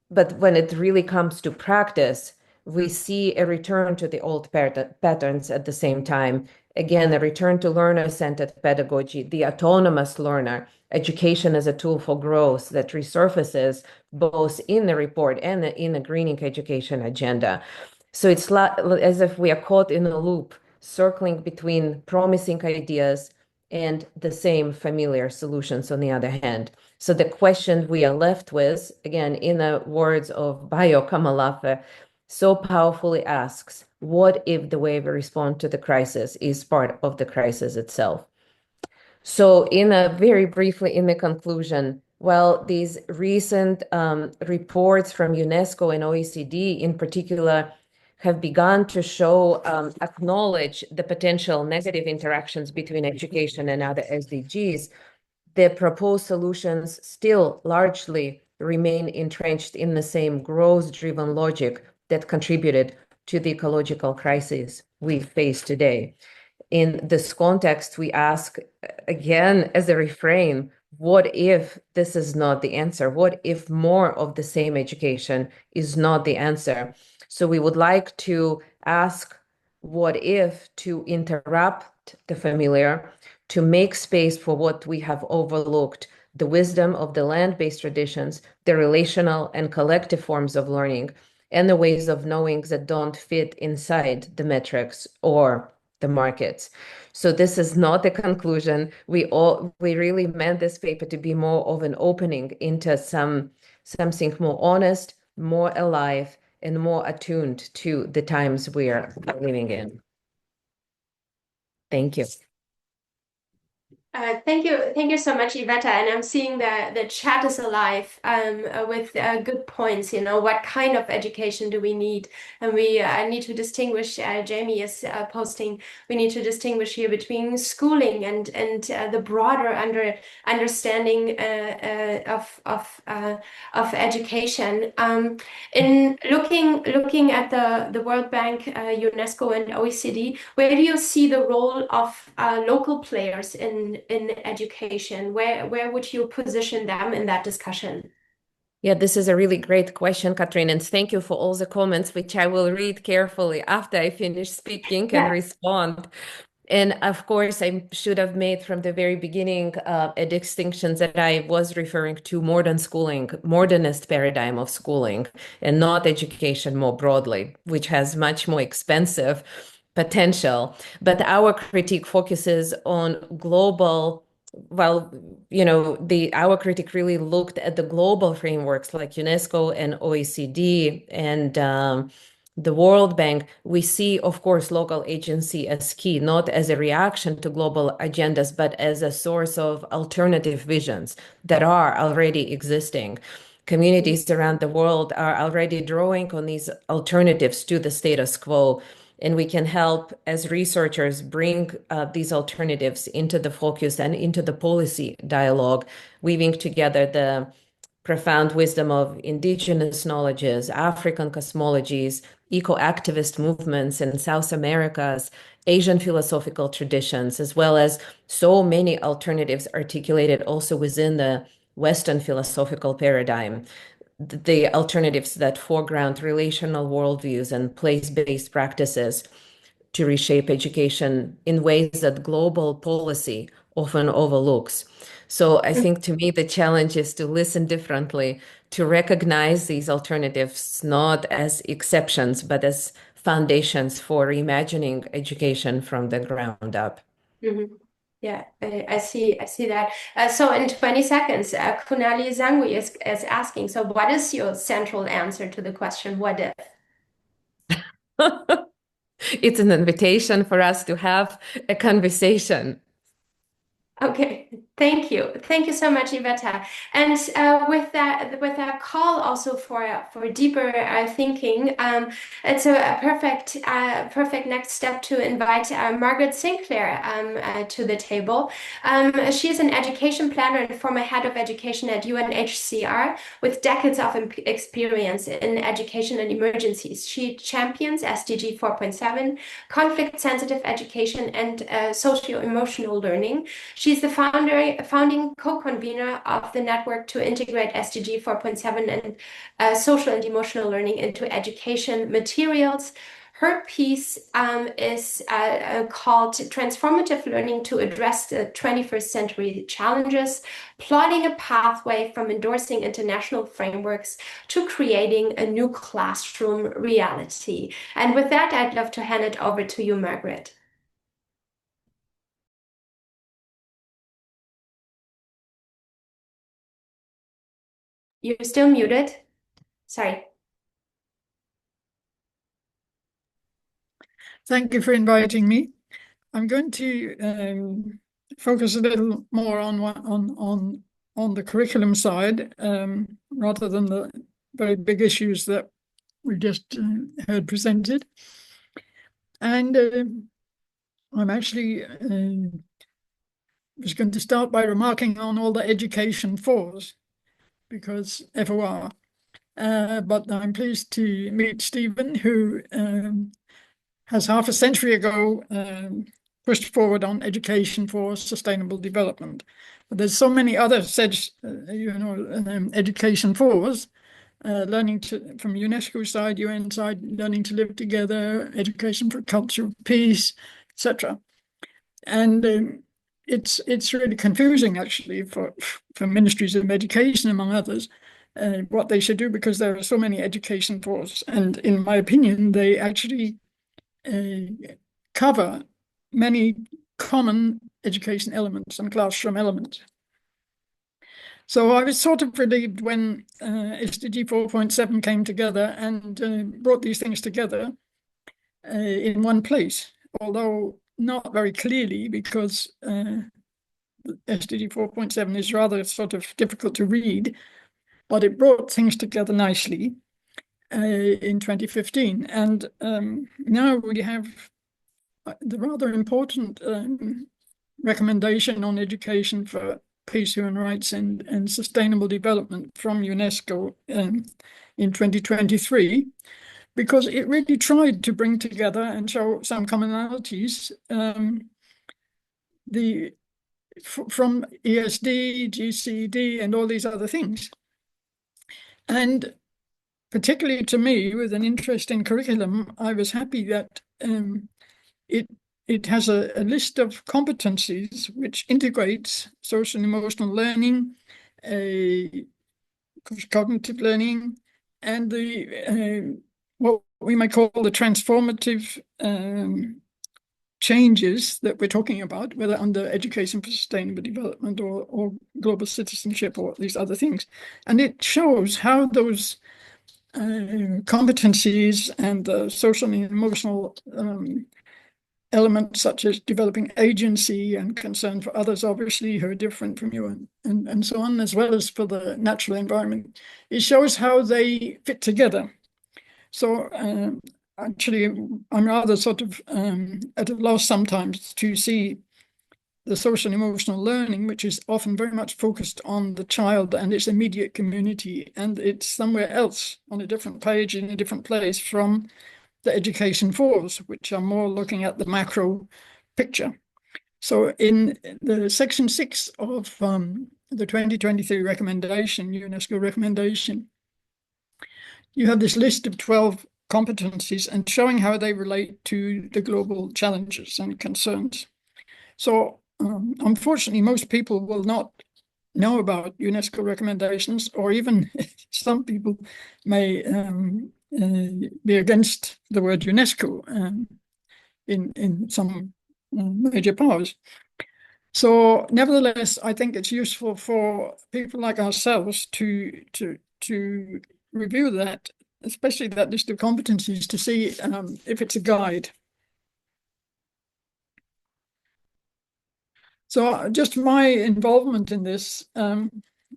but when it really comes to practice, we see a return to the old patterns at the same time. Again, a return to learner-centered pedagogy, the autonomous learner, education as a tool for growth that resurfaces both in the report and in the greening education agenda. So it's as if we are caught in a loop, circling between promising ideas and the same familiar solutions on the other hand. So the question we are left with, again, in the words of Bayo Kamalafe, so powerfully asks, what if the way we respond to the crisis is part of the crisis itself? So very briefly in the conclusion, well, these recent reports from UNESCO and OECD in particular have begun to show, acknowledge the potential negative interactions between education and other SDGs. The proposed solutions still largely remain entrenched in the same growth-driven logic that contributed to the ecological crisis we face today. In this context, we ask again as a refrain, what if this is not the answer? What if more of the same education is not the answer? So we would like to ask, what if to interrupt the familiar, to make space for what we have overlooked, the wisdom of the land-based traditions, the relational and collective forms of learning, and the ways of knowing that don't fit inside the metrics or the markets. So this is not a conclusion. We really meant this paper to be more of an opening into something more honest, more alive, and more attuned to the times we are living in. Thank you. Thank you so much, Iveta. And I'm seeing that the chat is alive with good points. You know, what kind of education do we need? And we need to distinguish. Jamie is posting. We need to distinguish here between schooling and the broader understanding of education. In looking at the World Bank, UNESCO, and OECD, where do you see the role of local players in education? Where would you position them in that discussion? Yeah, this is a really great question, Katrin, and thank you for all the comments, which I will read carefully after I finish speaking and respond. And of course, I should have made from the very beginning a distinction that I was referring to modern schooling, modernist paradigm of schooling, and not education more broadly, which has much more expensive potential. But our critique focuses on global, well, our critique really looked at the global frameworks like UNESCO and OECD and the World Bank. We see, of course, local agency as key, not as a reaction to global agendas, but as a source of alternative visions that are already existing. Communities around the world are already drawing on these alternatives to the status quo. And we can help as researchers bring these alternatives into the focus and into the policy dialogue, weaving together the profound wisdom of indigenous knowledges, African cosmologies, eco-activist movements in South America's Asian philosophical traditions, as well as so many alternatives articulated also within the Western philosophical paradigm. The alternatives that foreground relational worldviews and place-based practices to reshape education in ways that global policy often overlooks. So I think to me, the challenge is to listen differently, to recognize these alternatives not as exceptions, but as foundations for reimagining education from the ground up. Mm-hmm. Yeah, I see that. So in 20 seconds, Kunali Zangwi is asking, so what is your central answer to the question, what if? It's an invitation for us to have a conversation. Okay, thank you. Thank you so much, Iveta. And with that call also for deeper thinking, it's a perfect next step to invite Margaret Sinclair to the table. She's an education planner and former head of education at UNHCR with decades of experience in education and emergencies. She champions SDG 4.7, conflict-sensitive education, and socio-emotional learning. She's the founder founding co-convener of the network to integrate SDG 4.7 and social and emotional learning into education materials. Her piece is called Transformative Learning to Address the 21st Century Challenges, plotting a pathway from endorsing international frameworks to creating a new classroom reality. And with that, I'd love to hand it over to you, Margaret. You're still muted. Sorry. Thank you for inviting me. I'm going to focus a little more on the curriculum side rather than the very big issues that we just heard presented. And I'm actually was going to start by remarking on all the education fours, because FOR. But I'm pleased to meet Stephen, who has half a century ago pushed forward on education for sustainable development. But there's so many other such, education fours, learning from UNESCO side, UN side, learning to live together, education for culture of peace, etc. And it's really confusing, actually, for ministries of education, among others, what they should do, because there are so many education fours. And in my opinion, they actually cover many common education elements and classroom elements. So I was sort of relieved when SDG 4.7 came together and brought these things together in one place, although not very clearly, because SDG 4.7 is rather sort of difficult to read, but it brought things together nicely in 2015. And now we have the rather important recommendation on education for peace, human rights, and sustainable development from UNESCO in 2023, because it really tried to bring together and show some commonalities from ESD, GCD, and all these other things. And particularly to me, with an interest in curriculum, I was happy that it has a list of competencies which integrates social and emotional learning, cognitive learning, and the what we might call the transformative changes that we're talking about, whether under education for sustainable development or global citizenship or these other things. And it shows how those competencies and the social and emotional elements, such as developing agency and concern for others, obviously, who are different from you, and so on, as well as for the natural environment, it shows how they fit together. So actually, I'm rather sort of at a loss sometimes to see the social and emotional learning, which is often very much focused on the child and its immediate community, and it's somewhere else on a different page in a different place from the education fours, which are more looking at the macro picture. So in the section 6 of the 2023 recommendation, UNESCO recommendation, you have this list of 12 competencies and showing how they relate to the global challenges and concerns. So unfortunately, most people will not know about UNESCO recommendations, or even some people may be against the word UNESCO in some major powers. So nevertheless, I think it's useful for people like ourselves to review that, especially that list of competencies, to see if it's a guide. So just my involvement in this,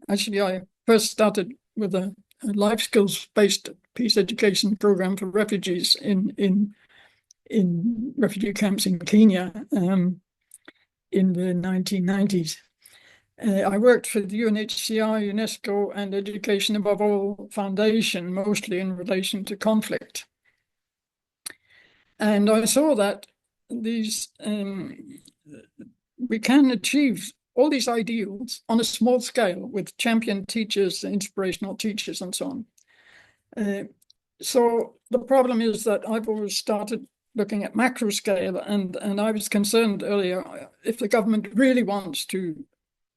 actually, I first started with a life skills-based peace education program for refugees in refugee camps in Kenya in the 1990s. I worked for the UNHCR, UNESCO, and Education Above All Foundation, mostly in relation to conflict. And I saw that these we can achieve all these ideals on a small scale with champion teachers, inspirational teachers, and so on. So the problem is that I've always started looking at macro scale, and I was concerned earlier if the government really wants to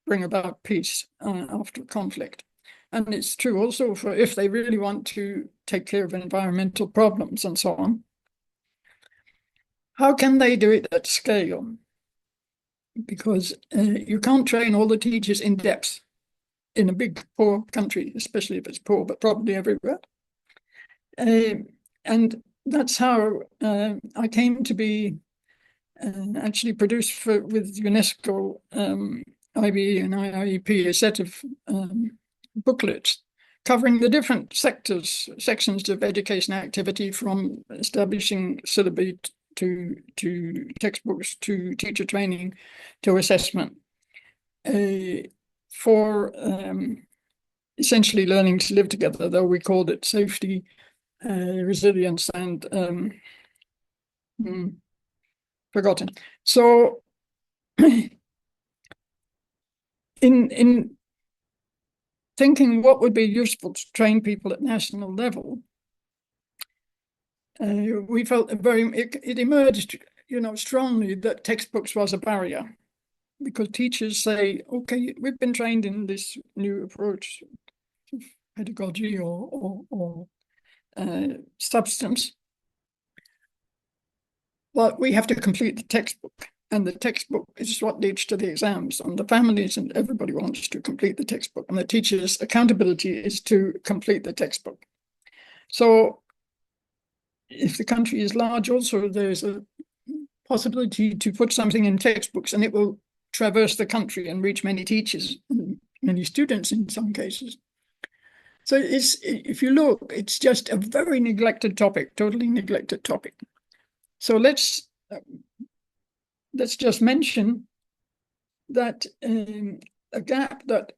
bring about peace after conflict. And it's true also for if they really want to take care of environmental problems and so on. How can they do it at scale? Because you can't train all the teachers in depth in a big poor country, especially if it's poor, but probably everywhere. And that's how I came to be actually produced with UNESCO IBE and IIEP a set of booklets covering the different sections of education activity, from establishing syllabi to textbooks, to teacher training, to assessment, for essentially learning to live together, though we called it safety, resilience, and forgotten. So in thinking what would be useful to train people at national level, we felt it emerged, strongly that textbooks was a barrier, because teachers say, okay, we've been trained in this new approach to pedagogy or substance, but we have to complete the textbook, and the textbook is what leads to the exams, and the families and everybody wants to complete the textbook, and the teacher's accountability is to complete the textbook. So if the country is large, also there's a possibility to put something in textbooks and it will traverse the country and reach many teachers and many students in some cases. So if you look, it's just a very neglected topic, totally neglected topic. So let's just mention that a gap that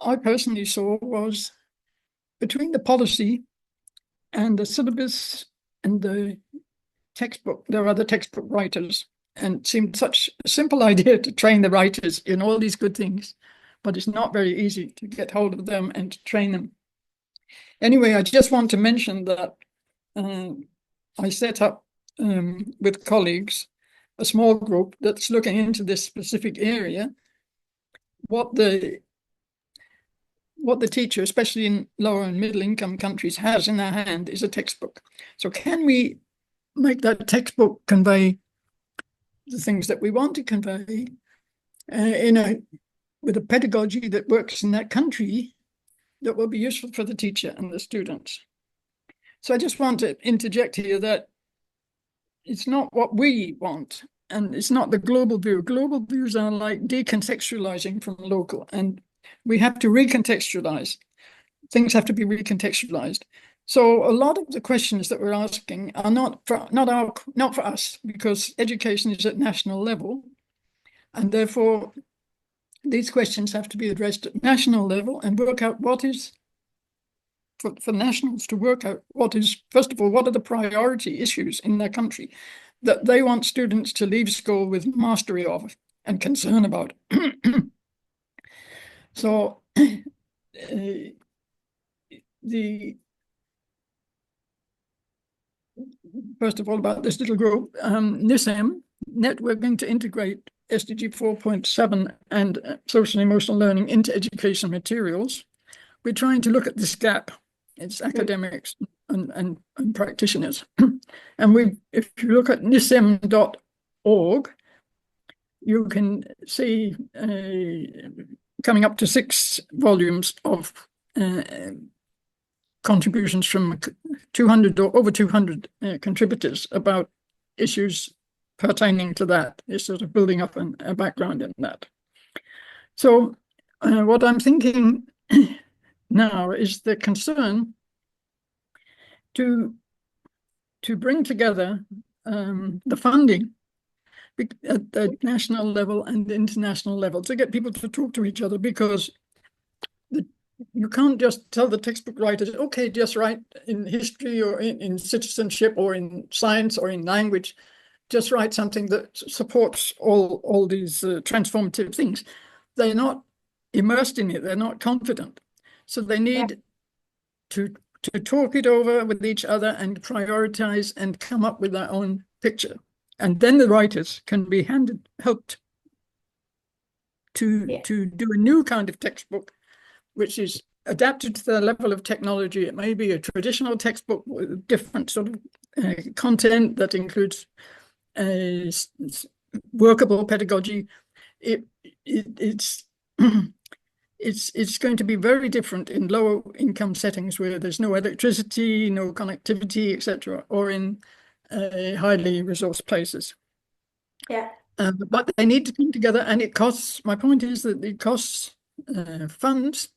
I personally saw was between the policy and the syllabus and the textbook. There are other textbook writers, and it seemed such a simple idea to train the writers in all these good things, but it's not very easy to get hold of them and to train them. Anyway, I just want to mention that I set up with colleagues a small group that's looking into this specific area, what the teacher, especially in lower and middle income countries, has in their hand is a textbook. So can we make that textbook convey the things that we want to convey with a pedagogy that works in that country that will be useful for the teacher and the students? So I just want to interject here that it's not what we want, and it's not the global view. Global views are like decontextualizing from local, and we have to recontextualize. Things have to be recontextualized. So a lot of the questions that we're asking are not for us, because education is at national level, and therefore these questions have to be addressed at national level and work out what is for nationals to work out what is, first of all, what are the priority issues in their country that they want students to leave school with mastery of and concern about. So first of all, about this little group, NISM, Networking to Integrate SDG 4.7 and Social and Emotional Learning into Education Materials. We're trying to look at this gap. It's academics and practitioners. And if you look at nism.org, you can see coming up to 6 volumes of contributions from 200 or over 200 contributors about issues pertaining to that. It's sort of building up a background in that. So what I'm thinking now is the concern to bring together the funding at the national level and the international level to get people to talk to each other, because you can't just tell the textbook writers, okay, just write in history or in citizenship or in science or in language. just write something that supports all these transformative things. They're not immersed in it. They're not confident. So they need to talk it over with each other and prioritize and come up with their own picture. And then the writers can be helped to do a new kind of textbook, which is adapted to the level of technology. It may be a traditional textbook with different sort of content that includes workable pedagogy. It's it's going to be very different in lower income settings where there's no electricity, no connectivity, etc., or in highly resourced places. Yeah. But they need to come together, and it costs. My point is that it costs funds.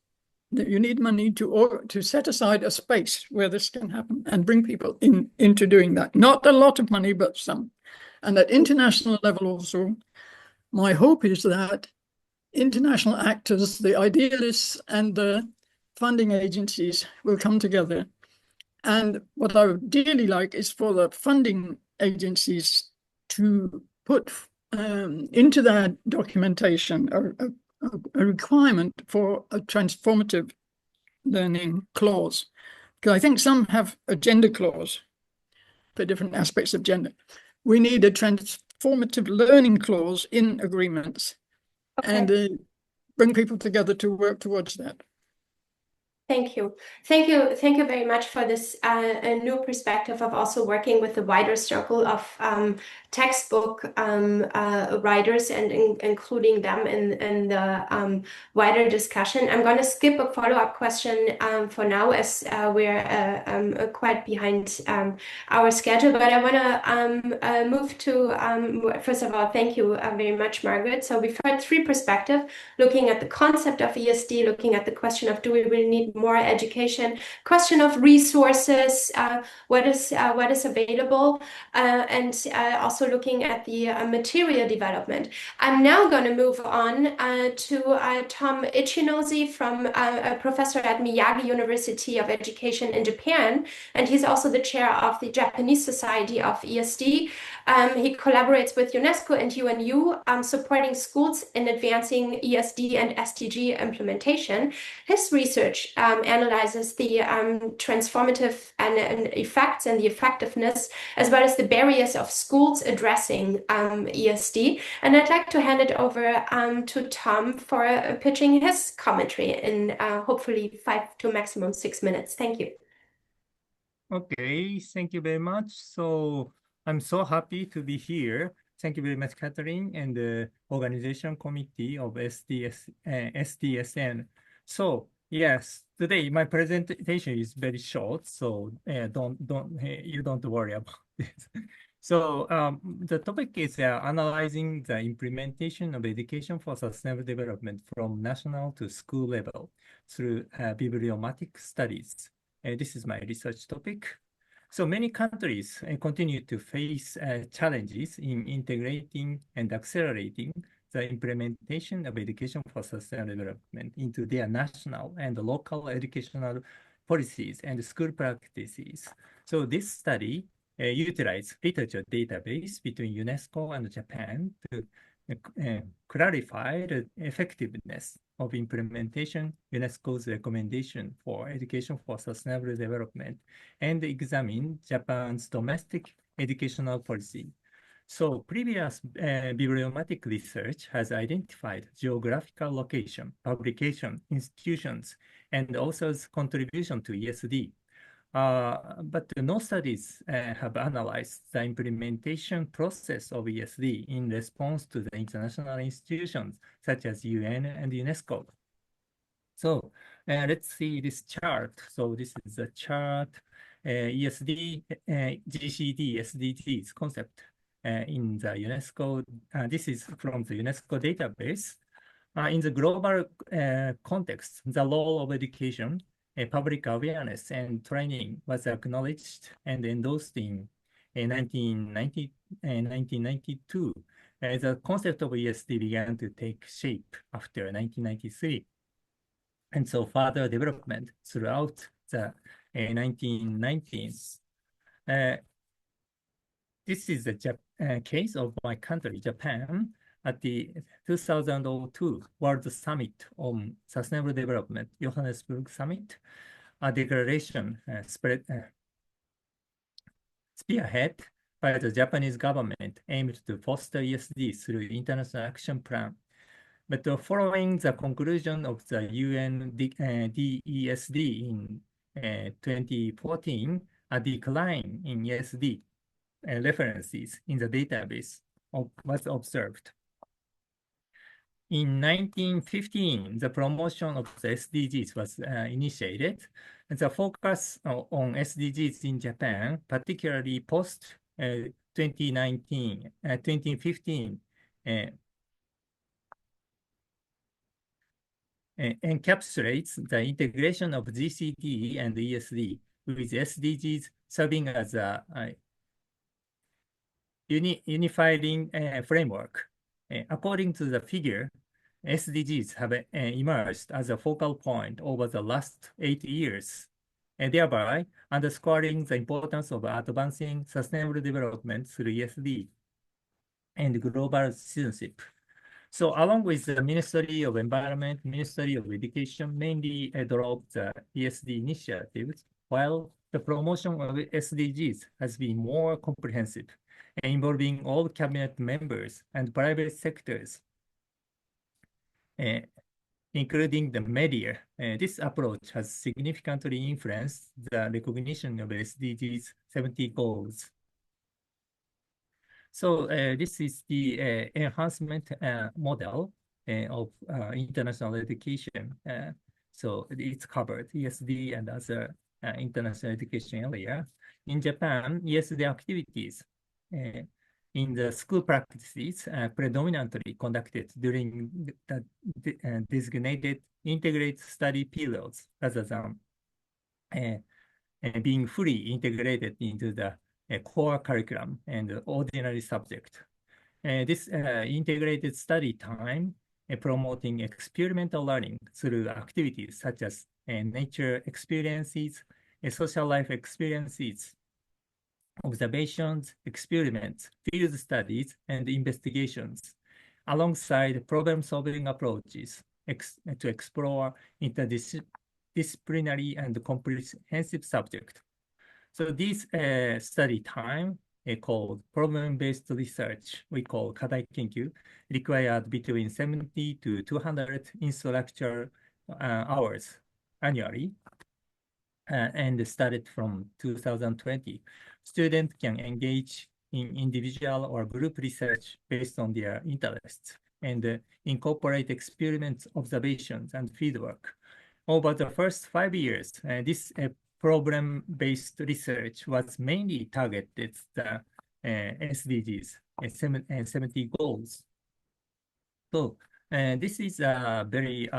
That you need money to set aside a space where this can happen and bring people into doing that. Not a lot of money, but some. And at international level also, my hope is that international actors, the idealists and the funding agencies will come together. And what I would dearly like is for the funding agencies to put into their documentation a requirement for a transformative learning clause. Because I think some have a gender clause for different aspects of gender. We need a transformative learning clause in agreements and bring people together to work towards that. Thank you. Thank you very much for this a new perspective of also working with the wider circle of textbook writers and including them in the wider discussion. I'm going to skip a follow-up question for now as we're quite behind our schedule, but I want to move to, first of all, thank you very much, Margaret. So we've heard three perspectives, looking at the concept of ESD, looking at the question of do we really need more education, question of resources, what is available, and also looking at the material development. I'm now going to move on to Tom Ichinose, from a professor at Miyagi University of Education in Japan, and he's also the chair of the Japanese Society of ESD. He collaborates with UNESCO and UNU, supporting schools in advancing ESD and SDG implementation. His research analyzes the transformative and effects and the effectiveness, as well as the barriers of schools addressing ESD. And I'd like to hand it over to Tom for pitching his commentary in hopefully 5 to maximum 6 minutes. Thank you. Okay, thank you very much. So I'm so happy to be here. Thank you very much, Catherine, and the organization committee of SDSN. So yes, today my presentation is very short, so you don't worry about this. So the topic is analyzing the implementation of education for sustainable development from national to school level through bibliomatic studies. This is my research topic. So many countries continue to face challenges in integrating and accelerating the implementation of education for sustainable development into their national and local educational policies and school practices. So this study utilized literature database between UNESCO and Japan to clarify the effectiveness of implementation UNESCO's recommendation for education for sustainable development and examine Japan's domestic educational policy. So previous bibliomatic research has identified geographical location, publication, institutions, and authors' contribution to ESD. But no studies have analyzed the implementation process of ESD in response to the international institutions such as UN and UNESCO. So let's see this chart. So this is the chart, ESD, GCD, SDGs concept in the UNESCO. This is from the UNESCO database. In the global context, the role of education, public awareness and training was acknowledged and endorsed in 1992. The concept of ESD began to take shape after 1993. And so further development throughout the 1990s. This is the case of my country, Japan, at the 2002 World Summit on Sustainable Development, Johannesburg Summit, a declaration spearhead by the Japanese government aimed to foster ESD through International Action Plan. But following the conclusion of the UN DESD in 2014, a decline in ESD references in the database was observed. In 1915, the promotion of the SDGs was initiated, and the focus on SDGs in Japan, particularly post 2015, encapsulates the integration of GCT and ESD, with SDGs serving as a unifying framework. According to the figure, SDGs have emerged as a focal point over the last 8 years, and thereby underscoring the importance of advancing sustainable development through ESD and global citizenship. So along with the Ministry of Environment, Ministry of Education mainly drove the ESD initiatives, while the promotion of SDGs has been more comprehensive, involving all cabinet members and private sectors, including the media. This approach has significantly influenced the recognition of SDGs 70 goals. So this is the enhancement model of international education. So it's covered ESD and other international education area. In Japan, ESD activities in the school practices predominantly conducted during the designated integrated study periods rather than being fully integrated into the core curriculum and ordinary subject. This integrated study time promoting experimental learning through activities such as nature experiences, social life experiences, observations, experiments, field studies, and investigations, alongside problem-solving approaches to explore interdisciplinary and comprehensive subjects. So this study time, called problem-based research, we call Kadai Kenkyu, required between 70 to 200 instructor hours annually, and started from 2020. Students can engage in individual or group research based on their interests and incorporate experiments, observations, and fieldwork. Over the first 5 years, this problem-based research was mainly targeted the SDGs, 70 goals. So this is very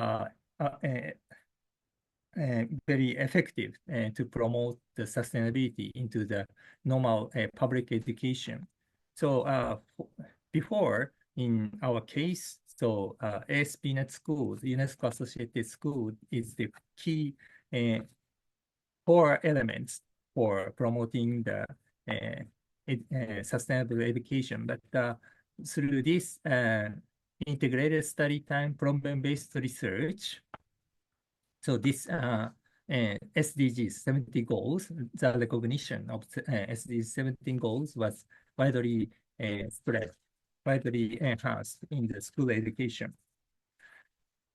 effective to promote the sustainability into the normal public education. So before, in our case, so ASP.NET School, the UNESCO associated school, is the key core elements for promoting the sustainable education. But through this integrated study time problem-based research, so this SDGs 70 goals, the recognition of SDGs 17 goals was widely spread, widely enhanced in the school education.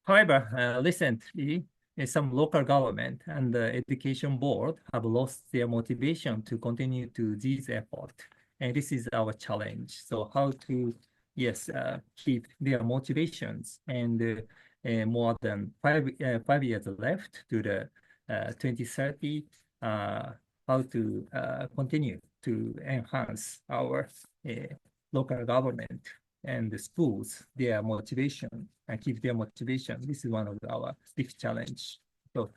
However, recently, some local government and the education board have lost their motivation to continue to these efforts. And this is our challenge. So how to, yes, keep their motivations, and more than five years left to the 2030, how to continue to enhance our local government and the schools, their motivation, and keep their motivation. This is one of our big challenge. So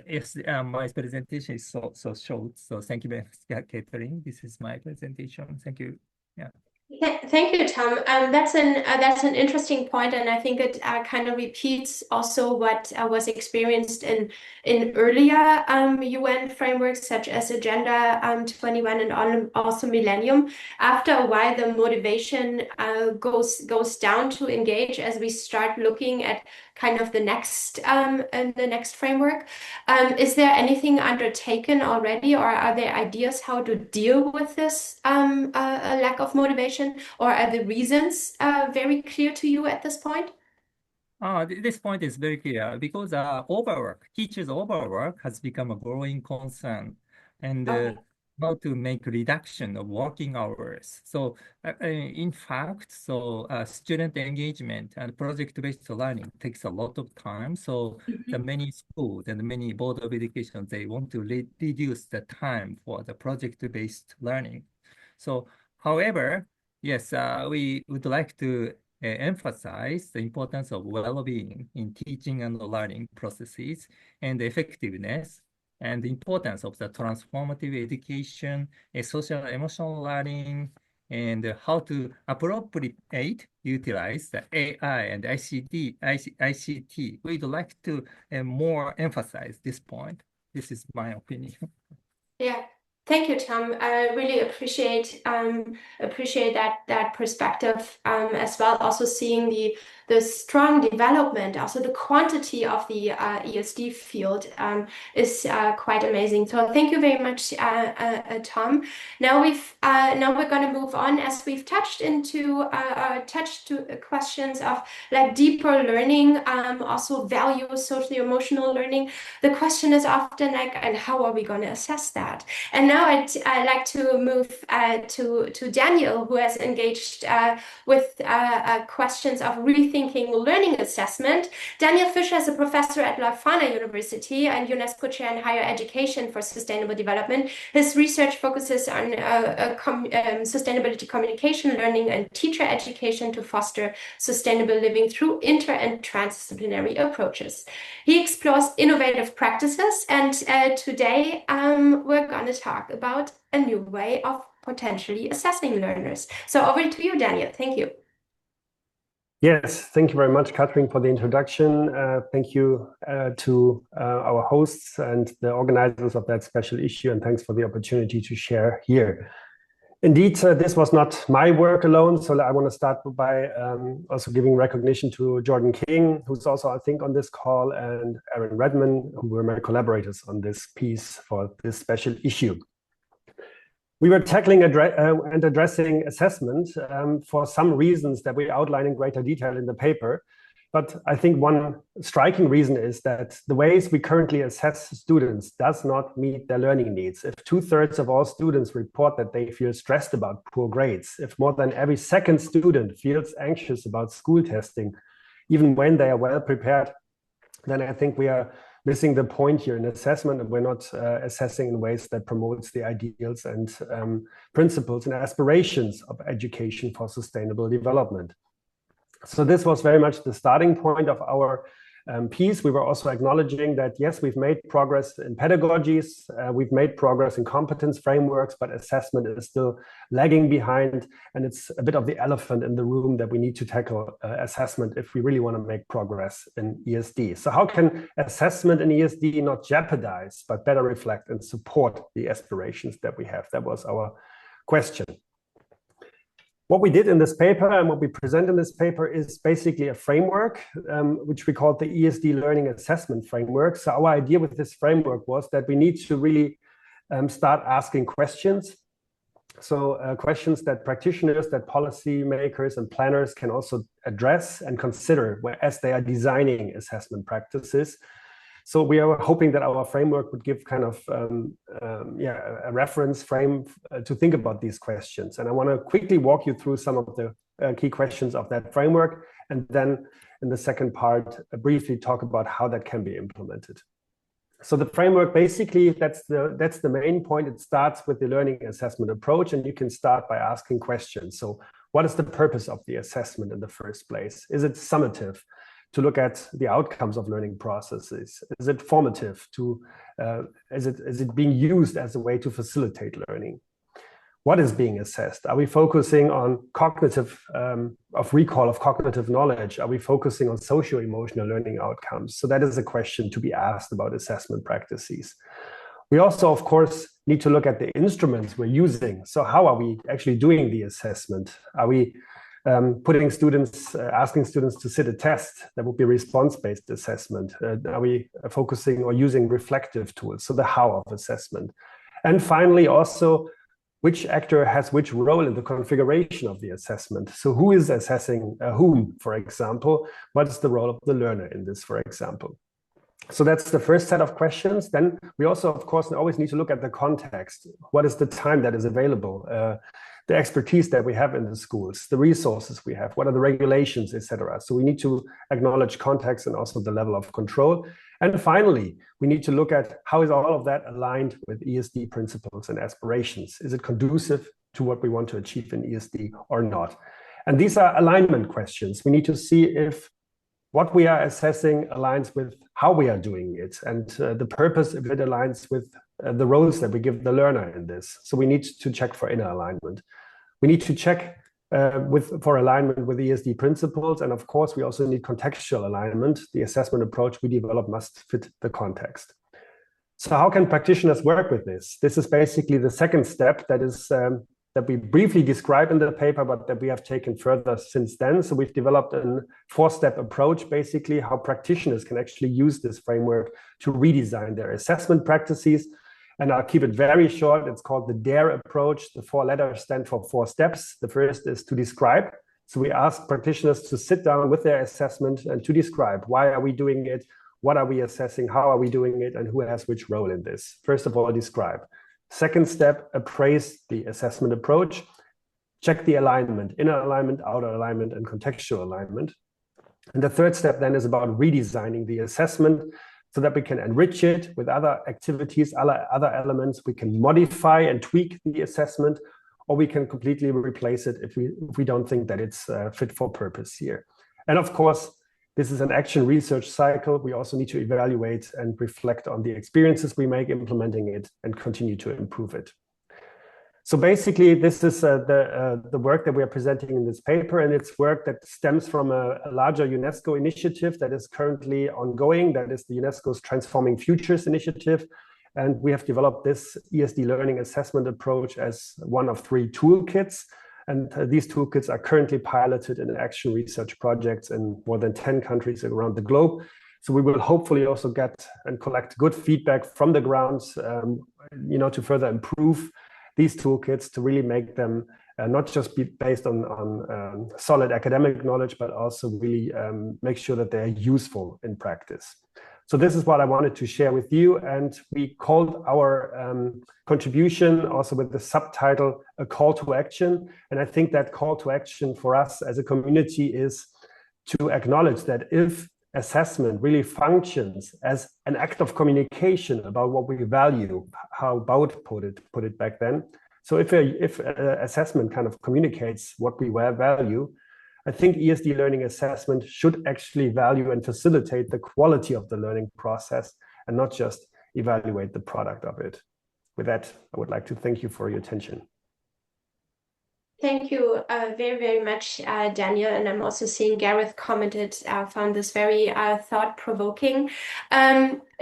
yes, my presentation is so short. So thank you very much, Catherine. This is my presentation. Thank you. Yeah. Thank you, Tom. That's an interesting point, and I think it kind of repeats also what was experienced in earlier UN frameworks such as Agenda 21 and also Millennium. After a while, the motivation goes down to engage as we start looking at kind of the next framework. Is there anything undertaken already, or are there ideas how to deal with this lack of motivation, or are the reasons very clear to you at this point? This point is very clear because teachers' overwork has become a growing concern, and Okay. how to make reduction of working hours. So, in fact, student engagement and project-based learning takes a lot of time. So, the many schools and many board of education, they want to reduce the time for the project-based learning. So, however, yes, we would like to emphasize the importance of well-being in teaching and learning processes and the effectiveness and the importance of the transformative education, social emotional learning, and how to appropriate utilize the AI and ICT. We'd like to more emphasize this point. This is my opinion. Yeah. Thank you, Tom. I really appreciate that perspective as well. Also seeing the strong development, also the quantity of the ESD field is quite amazing. So thank you very much, Tom. Now we're going to move on as we've touched to questions of like deeper learning, also value socio-emotional learning. The question is often like, and how are we going to assess that? And now I'd like to move to Daniel, who has engaged with questions of rethinking learning assessment. Daniel Fischer is a professor at Leuphana University and UNESCO Chair in Higher Education for Sustainable Development. His research focuses on sustainability communication, learning, and teacher education to foster sustainable living through inter and transdisciplinary approaches. He explores innovative practices, and today we're going to talk about a new way of potentially assessing learners. So over to you, Daniel. Thank you. Yes, thank you very much, Katrin, for the introduction. Thank you to our hosts and the organizers of that special issue, and thanks for the opportunity to share here. Indeed, this was not my work alone, so I want to start by also giving recognition to Jordan King, who's also, I think, on this call, and Aaron Redman, who were my collaborators on this piece for this special issue. We were tackling and addressing assessment for some reasons that we outline in greater detail in the paper. But I think one striking reason is that the ways we currently assess students does not meet their learning needs. If 2/3 of all students report that they feel stressed about poor grades, if more than every second student feels anxious about school testing, even when they are well prepared, then I think we are missing the point here in assessment, and we're not assessing in ways that promotes the ideals and principles and aspirations of education for sustainable development. So this was very much the starting point of our piece. We were also acknowledging that, yes, we've made progress in pedagogies, we've made progress in competence frameworks, but assessment is still lagging behind. And it's a bit of the elephant in the room that we need to tackle assessment if we really want to make progress in ESD. So how can assessment in ESD not jeopardize, but better reflect and support the aspirations that we have? That was our question. What we did in this paper and what we present in this paper is basically a framework, which we called the ESD Learning Assessment Framework. So our idea with this framework was that we need to really start asking questions. So questions that practitioners, that policymakers and planners can also address and consider as they are designing assessment practices. So we are hoping that our framework would give kind of a reference frame to think about these questions. And I want to quickly walk you through some of the key questions of that framework. And then in the second part, briefly talk about how that can be implemented. So the framework, basically, that's the main point. It starts with the learning assessment approach, and you can start by asking questions. So what is the purpose of the assessment in the first place? Is it summative, to look at the outcomes of learning processes? Is it formative? Is it being used as a way to facilitate learning? what is being assessed? Are we focusing on cognitive, recall of cognitive knowledge? Are we focusing on socio-emotional learning outcomes? So that is a question to be asked about assessment practices. We also, of course, need to look at the instruments we're using. So how are we actually doing the assessment? Are we asking students to sit a test? That would be response-based assessment. Are we focusing or using reflective tools? So the how of assessment. And finally, also, which actor has which role in the configuration of the assessment? So who is assessing whom, for example? What is the role of the learner in this, for example? So that's the first set of questions. Then we also, of course, always need to look at the context. What is the time that is available? The expertise that we have in the schools, the resources we have, what are the regulations, etc. So we need to acknowledge context and also the level of control. And finally, we need to look at how is all of that aligned with ESD principles and aspirations. Is it conducive to what we want to achieve in ESD or not? And these are alignment questions. We need to see if what we are assessing aligns with how we are doing it and the purpose, if it aligns with the roles that we give the learner in this. So we need to check for inner alignment. We need to check for alignment with ESD principles. And of course, we also need contextual alignment. The assessment approach we develop must fit the context. So how can practitioners work with this? This is basically the second step that is that we briefly describe in the paper, but that we have taken further since then. So we've developed a 4-step approach, basically how practitioners can actually use this framework to redesign their assessment practices. And I'll keep it very short. It's called the DARE approach. The 4 letters stand for 4 steps. The first is to describe. So we ask practitioners to sit down with their assessment and to describe why are we doing it, what are we assessing, how are we doing it, and who has which role in this. First of all, describe. Second step, appraise the assessment approach. Check the alignment, inner alignment, outer alignment, and contextual alignment. And the third step then is about redesigning the assessment so that we can enrich it with other activities, other elements. We can modify and tweak the assessment, or we can completely replace it if we don't think that it's fit for purpose here. And of course, this is an action research cycle. We also need to evaluate and reflect on the experiences we make implementing it and continue to improve it. So basically, this is the work that we are presenting in this paper, and it's work that stems from a larger UNESCO initiative that is currently ongoing. That is the UNESCO's Transforming Futures initiative. And we have developed this ESD learning assessment approach as one of 3 toolkits. And these toolkits are currently piloted in action research projects in more than 10 countries around the globe. So we will hopefully also get and collect good feedback from the grounds, to further improve these toolkits, to really make them not just be based on solid academic knowledge, but also really make sure that they're useful in practice. So this is what I wanted to share with you. And we called our contribution also with the subtitle, A Call to Action. And I think that call to action for us as a community is to acknowledge that if assessment really functions as an act of communication about what we value, how Baud put it back then. So if assessment kind of communicates what we value, I think ESD learning assessment should actually value and facilitate the quality of the learning process and not just evaluate the product of it. With that, I would like to thank you for your attention. Thank you very, very much, Daniel. And I'm also seeing Gareth commented, found this very thought-provoking.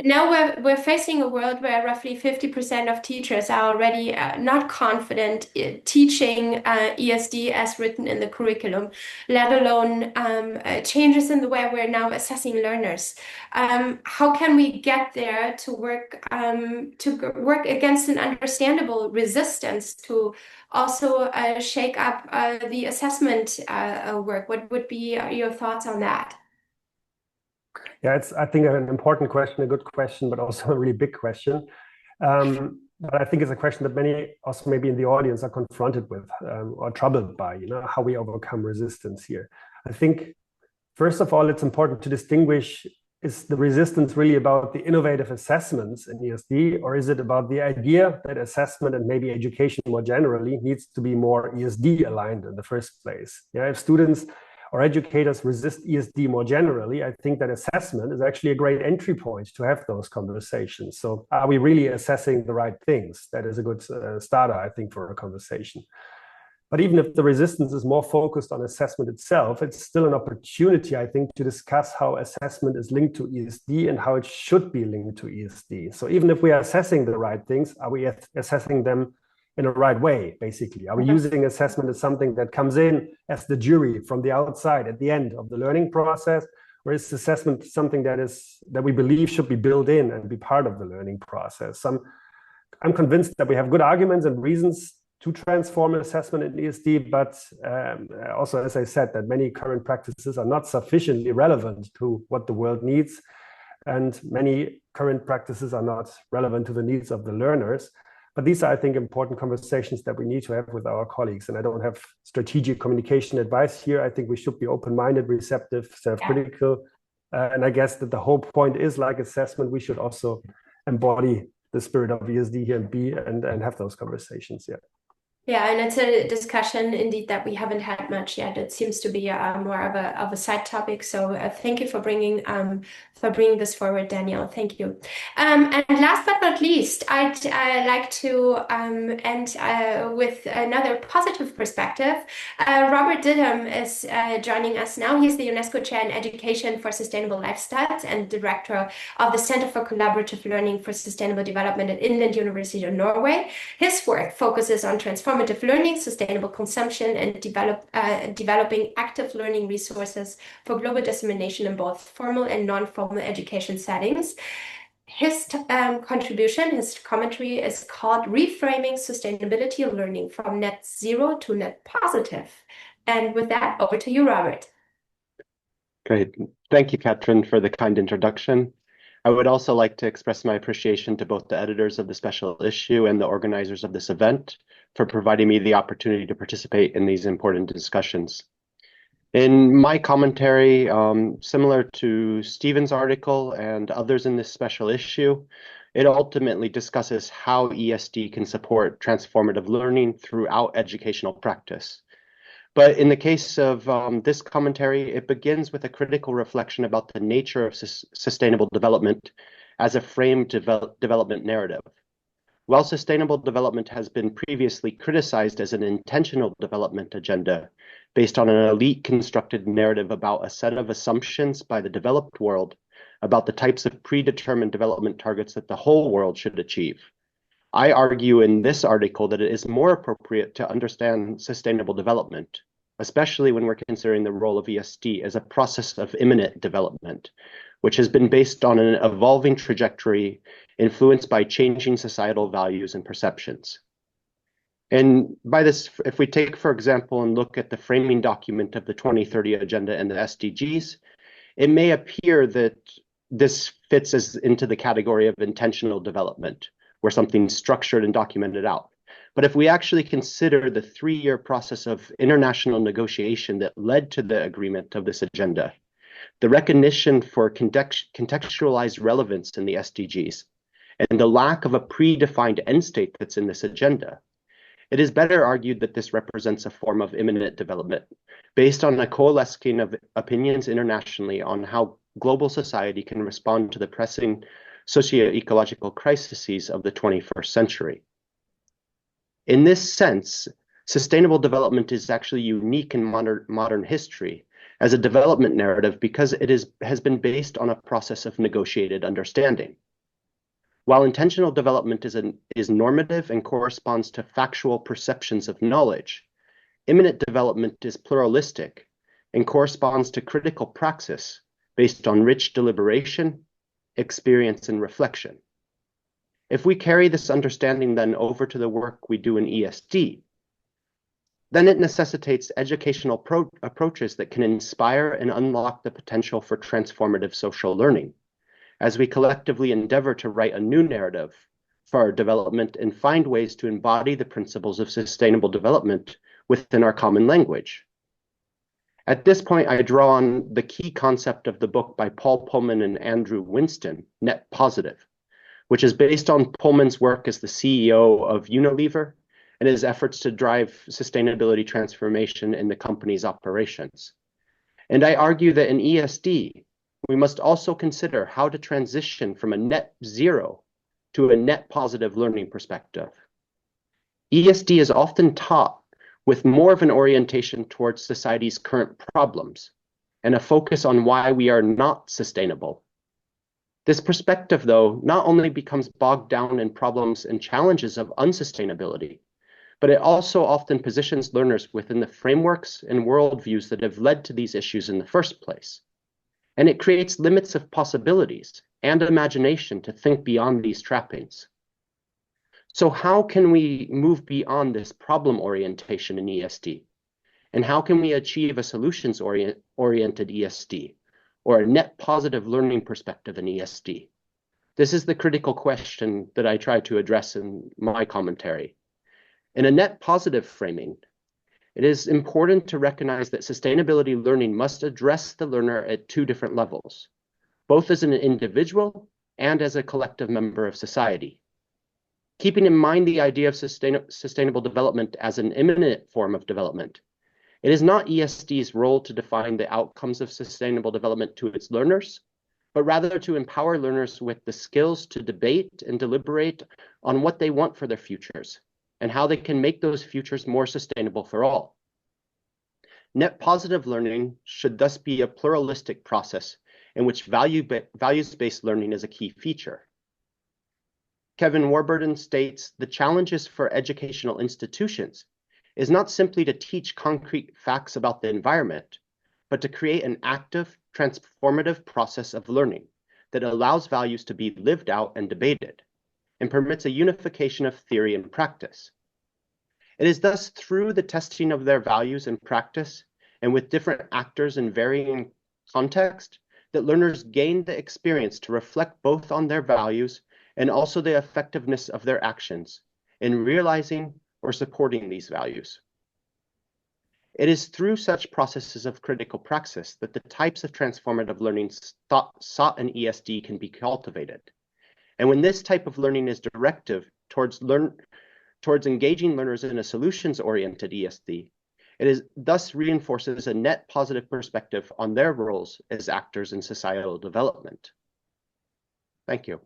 Now we're facing a world where roughly 50% of teachers are already not confident teaching ESD as written in the curriculum, let alone changes in the way we're now assessing learners. How can we get there to work against an understandable resistance to also shake up the assessment work? What would be your thoughts on that? Yeah, it's, I think, an important question, a good question, but also a really big question. But I think it's a question that many also maybe in the audience are confronted with or troubled by, how we overcome resistance here. I think, first of all, it's important to distinguish, is the resistance really about the innovative assessments in ESD, or is it about the idea that assessment and maybe education more generally needs to be more ESD aligned in the first place? Yeah, if students or educators resist ESD more generally, I think that assessment is actually a great entry point to have those conversations. So are we really assessing the right things? That is a good starter, I think, for a conversation. But even if the resistance is more focused on assessment itself, it's still an opportunity, I think, to discuss how assessment is linked to ESD and how it should be linked to ESD. So even if we are assessing the right things, are we assessing them in a right way, basically? Are we using assessment as something that comes in as the jury from the outside at the end of the learning process? Or is assessment something that we believe should be built in and be part of the learning process? I'm convinced that we have good arguments and reasons to transform assessment in ESD, but also, as I said, that many current practices are not sufficiently relevant to what the world needs, and many current practices are not relevant to the needs of the learners. But these are, I think, important conversations that we need to have with our colleagues. And I don't have strategic communication advice here. I think we should be open-minded, receptive, self-critical. And I guess that the whole point is, like assessment, we should also embody the spirit of ESD here and have those conversations. Yeah. Yeah, and it's a discussion indeed that we haven't had much yet. It seems to be more of a side topic. So thank you for bringing this forward, Daniel. Thank you. And last but not least, I'd like to end with another positive perspective. Robert Didham is joining us now. He's the UNESCO Chair in Education for Sustainable Lifestyles and Director of the Center for Collaborative Learning for Sustainable Development at Inland University of Norway. His work focuses on transformative learning, sustainable consumption, and developing active learning resources for global dissemination in both formal and non-formal education settings. His contribution, his commentary is called Reframing Sustainability Learning from Net Zero to Net Positive. And with that, over to you, Robert. Great. Thank you, Katrin, for the kind introduction. I would also like to express my appreciation to both the editors of the special issue and the organizers of this event for providing me the opportunity to participate in these important discussions. In my commentary, similar to Stephen's article and others in this special issue, it ultimately discusses how ESD can support transformative learning throughout educational practice. But in the case of this commentary, it begins with a critical reflection about the nature of sustainable development as a framed development narrative. While sustainable development has been previously criticized as an intentional development agenda based on an elite constructed narrative about a set of assumptions by the developed world about the types of predetermined development targets that the whole world should achieve, I argue in this article that it is more appropriate to understand sustainable development, especially when we're considering the role of ESD as a process of imminent development, which has been based on an evolving trajectory influenced by changing societal values and perceptions. And by this, if we take, for example, and look at the framing document of the 2030 Agenda and the SDGs, it may appear that this fits into the category of intentional development, where something's structured and documented out. But if we actually consider the 3-year process of international negotiation that led to the agreement of this agenda, the recognition for contextualized relevance in the SDGs, and the lack of a predefined end state that's in this agenda, it is better argued that this represents a form of imminent development based on a coalescing of opinions internationally on how global society can respond to the pressing socio-ecological crises of the 21st century. In this sense, sustainable development is actually unique in modern history as a development narrative because it has been based on a process of negotiated understanding. While intentional development is normative and corresponds to factual perceptions of knowledge, imminent development is pluralistic and corresponds to critical praxis based on rich deliberation, experience, and reflection. If we carry this understanding then over to the work we do in ESD, then it necessitates educational approaches that can inspire and unlock the potential for transformative social learning, as we collectively endeavor to write a new narrative for our development and find ways to embody the principles of sustainable development within our common language. At this point, I draw on the key concept of the book by Paul Pullman and Andrew Winston, Net Positive, which is based on Pullman's work as the CEO of Unilever and his efforts to drive sustainability transformation in the company's operations. And I argue that in ESD, we must also consider how to transition from a net zero to a net positive learning perspective. ESD is often taught with more of an orientation towards society's current problems and a focus on why we are not sustainable. This perspective, though, not only becomes bogged down in problems and challenges of unsustainability, but it also often positions learners within the frameworks and worldviews that have led to these issues in the first place. And it creates limits of possibilities and imagination to think beyond these trappings. So how can we move beyond this problem orientation in ESD? And how can we achieve a solutions-oriented ESD or a net positive learning perspective in ESD? This is the critical question that I try to address in my commentary. In a net positive framing, it is important to recognize that sustainability learning must address the learner at two different levels, both as an individual and as a collective member of society. Keeping in mind the idea of sustainable development as an imminent form of development, it is not ESD's role to define the outcomes of sustainable development to its learners, but rather to empower learners with the skills to debate and deliberate on what they want for their futures and how they can make those futures more sustainable for all. Net positive learning should thus be a pluralistic process in which values-based learning is a key feature. Kevin Warburton states, the challenges for educational institutions is not simply to teach concrete facts about the environment, but to create an active, transformative process of learning that allows values to be lived out and debated, and permits a unification of theory and practice. It is thus through the testing of their values and practice, and with different actors in varying context, that learners gain the experience to reflect both on their values and also the effectiveness of their actions in realizing or supporting these values. It is through such processes of critical praxis that the types of transformative learning sought in ESD can be cultivated. And when this type of learning is directive towards engaging learners in a solutions-oriented ESD, thus reinforces a net positive perspective on their roles as actors in societal development. Thank you.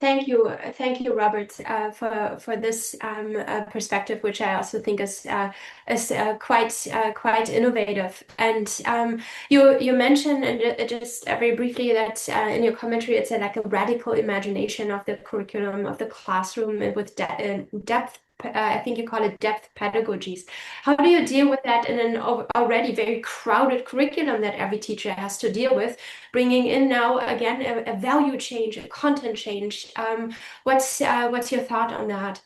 Thank you, Robert, for this perspective, which I also think is quite innovative. And you mentioned, and just very briefly, that in your commentary it's like a radical imagination of the curriculum of the classroom with depth. I think you call it depth pedagogies. How do you deal with that in an already very crowded curriculum that every teacher has to deal with, bringing in now again a value change, a content change? What's your thought on that?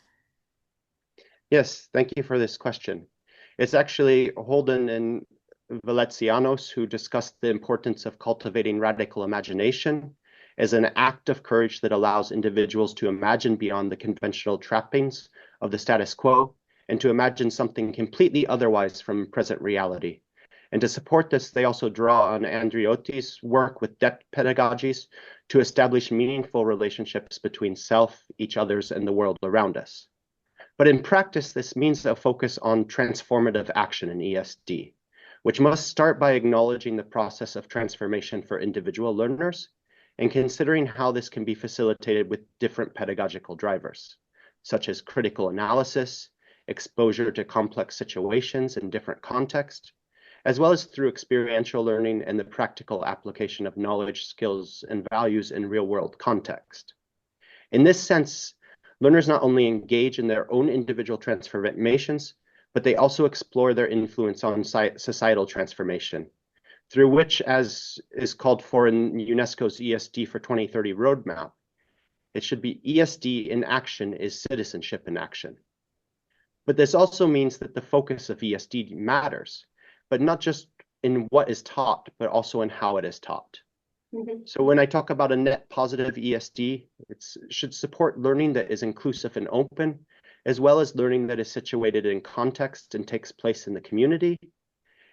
Yes, thank you for this question. It's actually Holden and Valencianos who discussed the importance of cultivating radical imagination as an act of courage that allows individuals to imagine beyond the conventional trappings of the status quo and to imagine something completely otherwise from present reality. And to support this, they also draw on Andreotti's work with depth pedagogies to establish meaningful relationships between self, each others, and the world around us. But in practice, this means a focus on transformative action in ESD, which must start by acknowledging the process of transformation for individual learners and considering how this can be facilitated with different pedagogical drivers, such as critical analysis, exposure to complex situations in different contexts, as well as through experiential learning and the practical application of knowledge, skills, and values in real-world context. In this sense, learners not only engage in their own individual transformations, but they also explore their influence on societal transformation, through which, as is called for in UNESCO's ESD for 2030 roadmap, it should be ESD in action is citizenship in action. But this also means that the focus of ESD matters, but not just in what is taught, but also in how it is taught. Mm-hmm. So when I talk about a net positive ESD, it should support learning that is inclusive and open, as well as learning that is situated in context and takes place in the community.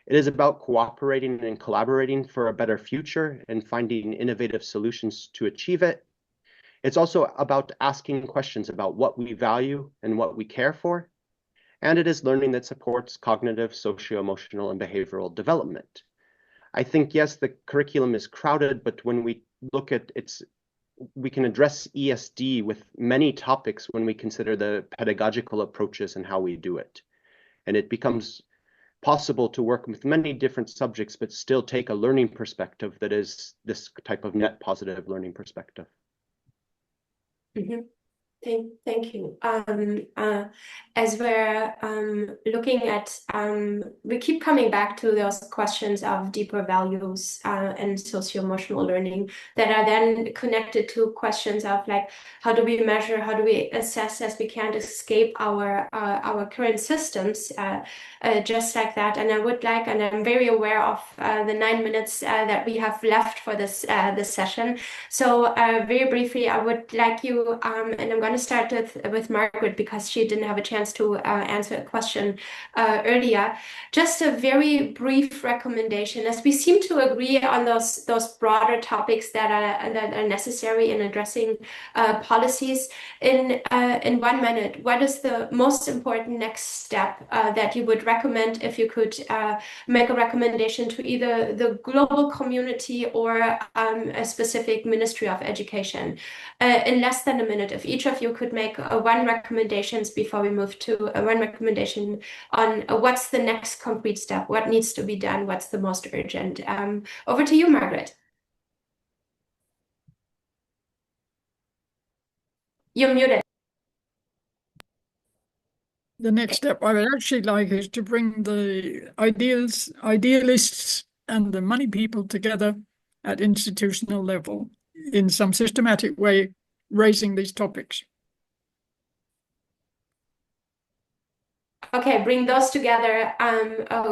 It is about cooperating and collaborating for a better future and finding innovative solutions to achieve it. It's also about asking questions about what we value and what we care for. and it is learning that supports cognitive, socio-emotional, and behavioral development. I think, yes, the curriculum is crowded, but when we look at we can address ESD with many topics when we consider the pedagogical approaches and how we do it. And it becomes possible to work with many different subjects, but still take a learning perspective that is this type of net positive learning perspective. Mm-hmm. Thank you. As we're looking at, we keep coming back to those questions of deeper values and socio-emotional learning that are then connected to questions of like, how do we measure, how do we assess, as we can't escape our current systems, just like that. And I would like, and I'm very aware of the 9 minutes that we have left for this session. So very briefly, I would like you, and I'm going to start with Margaret because she didn't have a chance to answer a question earlier. Just a very brief recommendation, as we seem to agree on those broader topics that are necessary in addressing policies. In 1 minute, what is the most important next step that you would recommend if you could make a recommendation to either the global community or a specific Ministry of Education? In less than a minute, if each of you could make one recommendations before we move to one recommendation on what's the next concrete step, what needs to be done, what's the most urgent. Over to you, Margaret. You're muted. The next step I would actually like is to bring the idealists and the money people together at institutional level in some systematic way, raising these topics. Okay, bring those together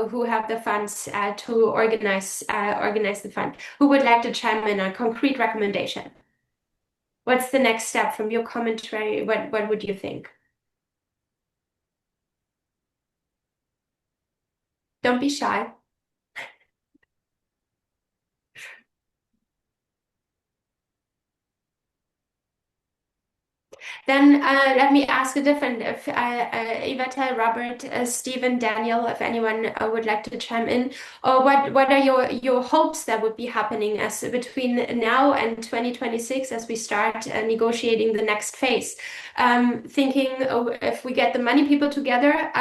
who have the funds to organize the fund. Who would like to chime in on a concrete recommendation? What's the next step from your commentary? What would you think? Don't be shy. Then let me ask a different, if Iveta, Robert, Stephen, Daniel, if anyone would like to chime in, or what are your hopes that would be happening as between now and 2026 as we start negotiating the next phase? Thinking if we get the money people together,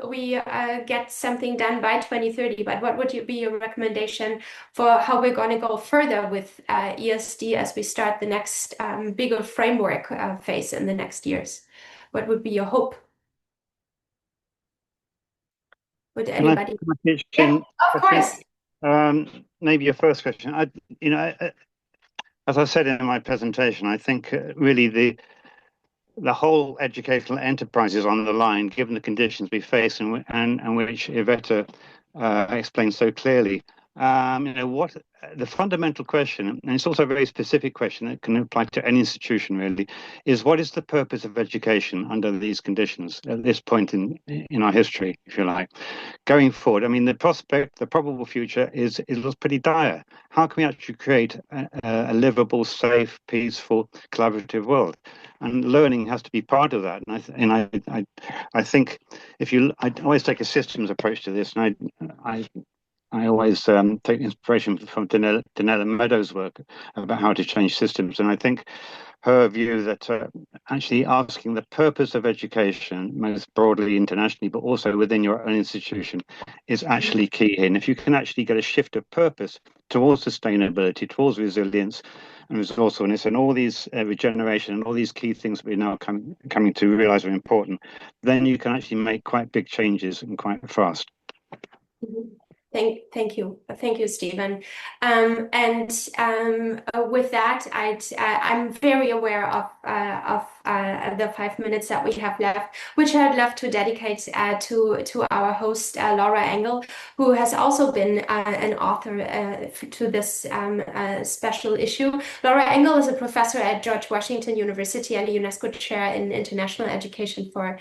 we get something done by 2030, but what would be your recommendation for how we're going to go further with ESD as we start the next bigger framework phase in the next years? What would be your hope? Would anybody? Yeah, of course. Maybe your first question. As I said in my presentation, I think really the whole educational enterprise is on the line, given the conditions we face and which Iveta explained so clearly. What the fundamental question, and it's also a very specific question that can apply to any institution really, is what is the purpose of education under these conditions at this point in our history, if you like, going forward? I mean, the probable future looks pretty dire. How can we actually create a livable, safe, peaceful, collaborative world? And learning has to be part of that. And I think I always take a systems approach to this, and I always take inspiration from Donella Meadows' work about how to change systems. And I think her view that actually asking the purpose of education, most broadly internationally, but also within your own institution, is actually key here. And if you can actually get a shift of purpose towards sustainability, towards resilience and resourcefulness, and all these regeneration and all these key things that we're now coming to realize are important, then you can actually make quite big changes and quite fast. Mm-hmm. Thank you, Stephen. With that, I'm very aware of the 5 minutes that we have left, which I'd love to dedicate to our host Laura Engel, who has also been an author to this special issue. Laura Engel is a professor at George Washington University and a UNESCO Chair in International Education for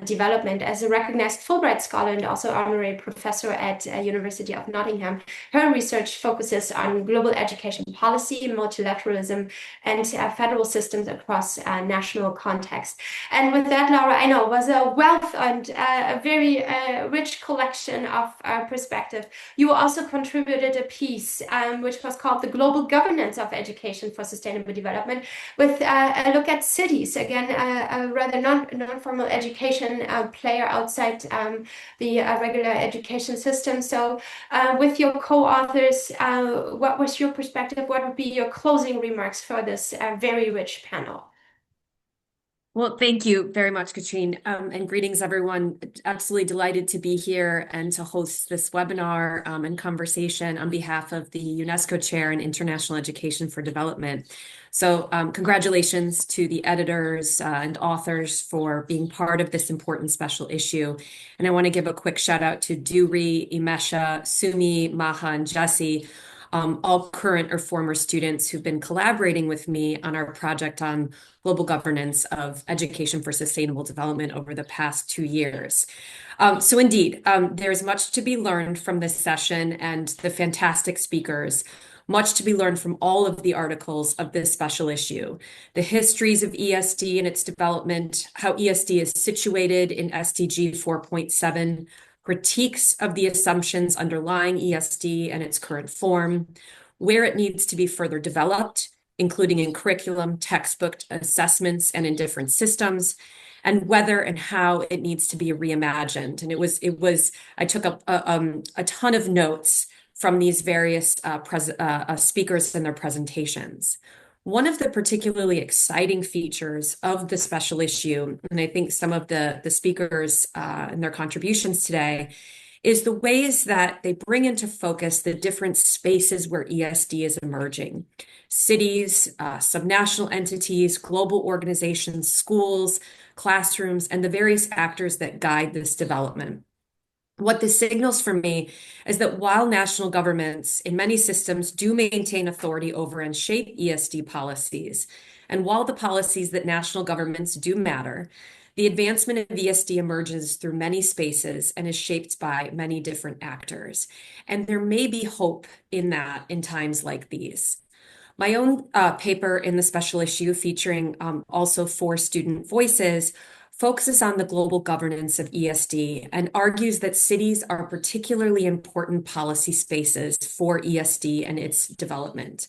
Development. As a recognized Fulbright scholar and also honorary professor at University of Nottingham, her research focuses on global education policy, multilateralism, and federal systems across national contexts. context. And with that, Laura, I know was a wealth and a very rich collection of perspective. You also contributed a piece which was called The Global Governance of Education for Sustainable Development, with a look at cities, again, a rather non-formal education player outside the regular education system. So with your co-authors, what was your perspective? What would be your closing remarks for this very rich panel? Well, thank you very much, Katrine, and greetings, everyone. Absolutely delighted to be here and to host this webinar and conversation on behalf of the UNESCO Chair in International Education for Development. So congratulations to the editors and authors for being part of this important special issue. And I want to give a quick shout out to Duri, Imesha, Sumi, Maha, and Jesse, all current or former students who've been collaborating with me on our project on global governance of education for sustainable development over the past 2 years. So indeed, there's much to be learned from this session and the fantastic speakers, much to be learned from all of the articles of this special issue, the histories of ESD and its development, how ESD is situated in SDG 4.7, critiques of the assumptions underlying ESD and its current form, where it needs to be further developed, including in curriculum, textbook assessments, and in different systems, and whether and how it needs to be reimagined. And I took a ton of notes from these various speakers and their presentations. One of the particularly exciting features of the special issue, and I think some of the speakers and their contributions today, is the ways that they bring into focus the different spaces where ESD is emerging. Cities, subnational entities, global organizations, schools, classrooms, and the various actors that guide this development. What this signals for me is that while national governments in many systems do maintain authority over and shape ESD policies, and while the policies that national governments do matter, the advancement of ESD emerges through many spaces and is shaped by many different actors. And there may be hope in that in times like these. My own paper in the special issue, featuring also 4 student voices, focuses on the global governance of ESD and argues that cities are particularly important policy spaces for ESD and its development.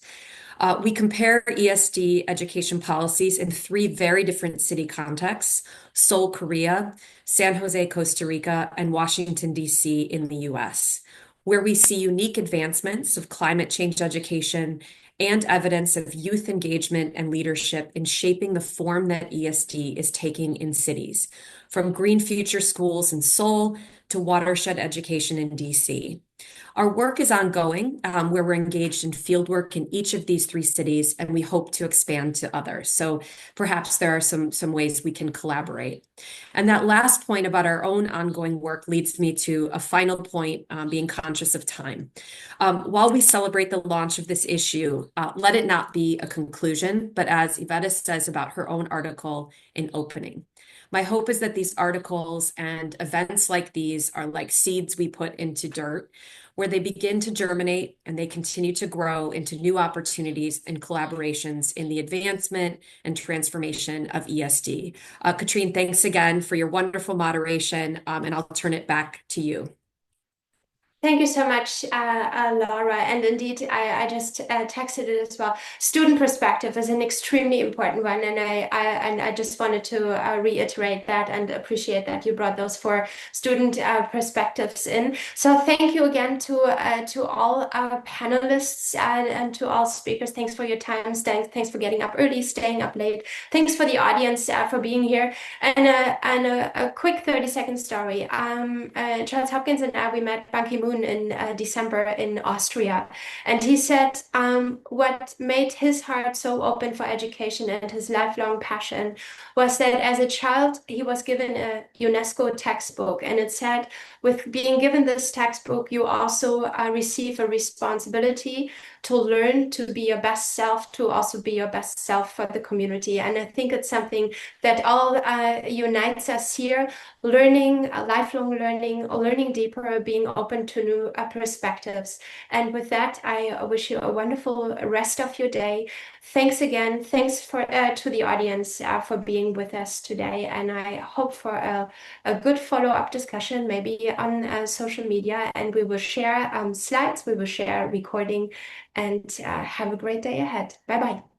We compare ESD education policies in 3 very different city contexts: Seoul, Korea, San Jose, Costa Rica, and Washington, D.C. in the U.S., where we see unique advancements of climate change education and evidence of youth engagement and leadership in shaping the form that ESD is taking in cities, from Green Future Schools in Seoul to watershed education in DC. Our work is ongoing, where we're engaged in fieldwork in each of these 3 cities, and we hope to expand to others. So perhaps there are some ways we can collaborate. And that last point about our own ongoing work leads me to a final point, being conscious of time. While we celebrate the launch of this issue, let it not be a conclusion, but as Iveta says about her own article, an opening. My hope is that these articles and events like these are like seeds we put into dirt, where they begin to germinate and they continue to grow into new opportunities and collaborations in the advancement and transformation of ESD. Katrine, thanks again for your wonderful moderation, and I'll turn it back to you. Thank you so much, Laura. And indeed, I just texted it as well. Student perspective is an extremely important one, and I just wanted to reiterate that and appreciate that you brought those 4 student perspectives in. So thank you again to all our panelists and to all speakers. Thanks for your time. Thanks for getting up early, staying up late. Thanks for the audience for being here. And a quick 30-second story. Charles Hopkins and I, we met Ban Ki-moon in December in Austria. And he said what made his heart so open for education and his lifelong passion was that as a child, he was given a UNESCO textbook. And it said, with being given this textbook, you also receive a responsibility to learn to be your best self, to also be your best self for the community. And I think it's something that all unites us here, learning, lifelong learning, or learning deeper, being open to to new perspectives. And with that, I wish you a wonderful rest of your day. Thanks again. Thanks to the audience for being with us today. And I hope for a good follow-up discussion, maybe on social media. And we will share slides, we will share recording, and have a great day ahead. Bye-bye.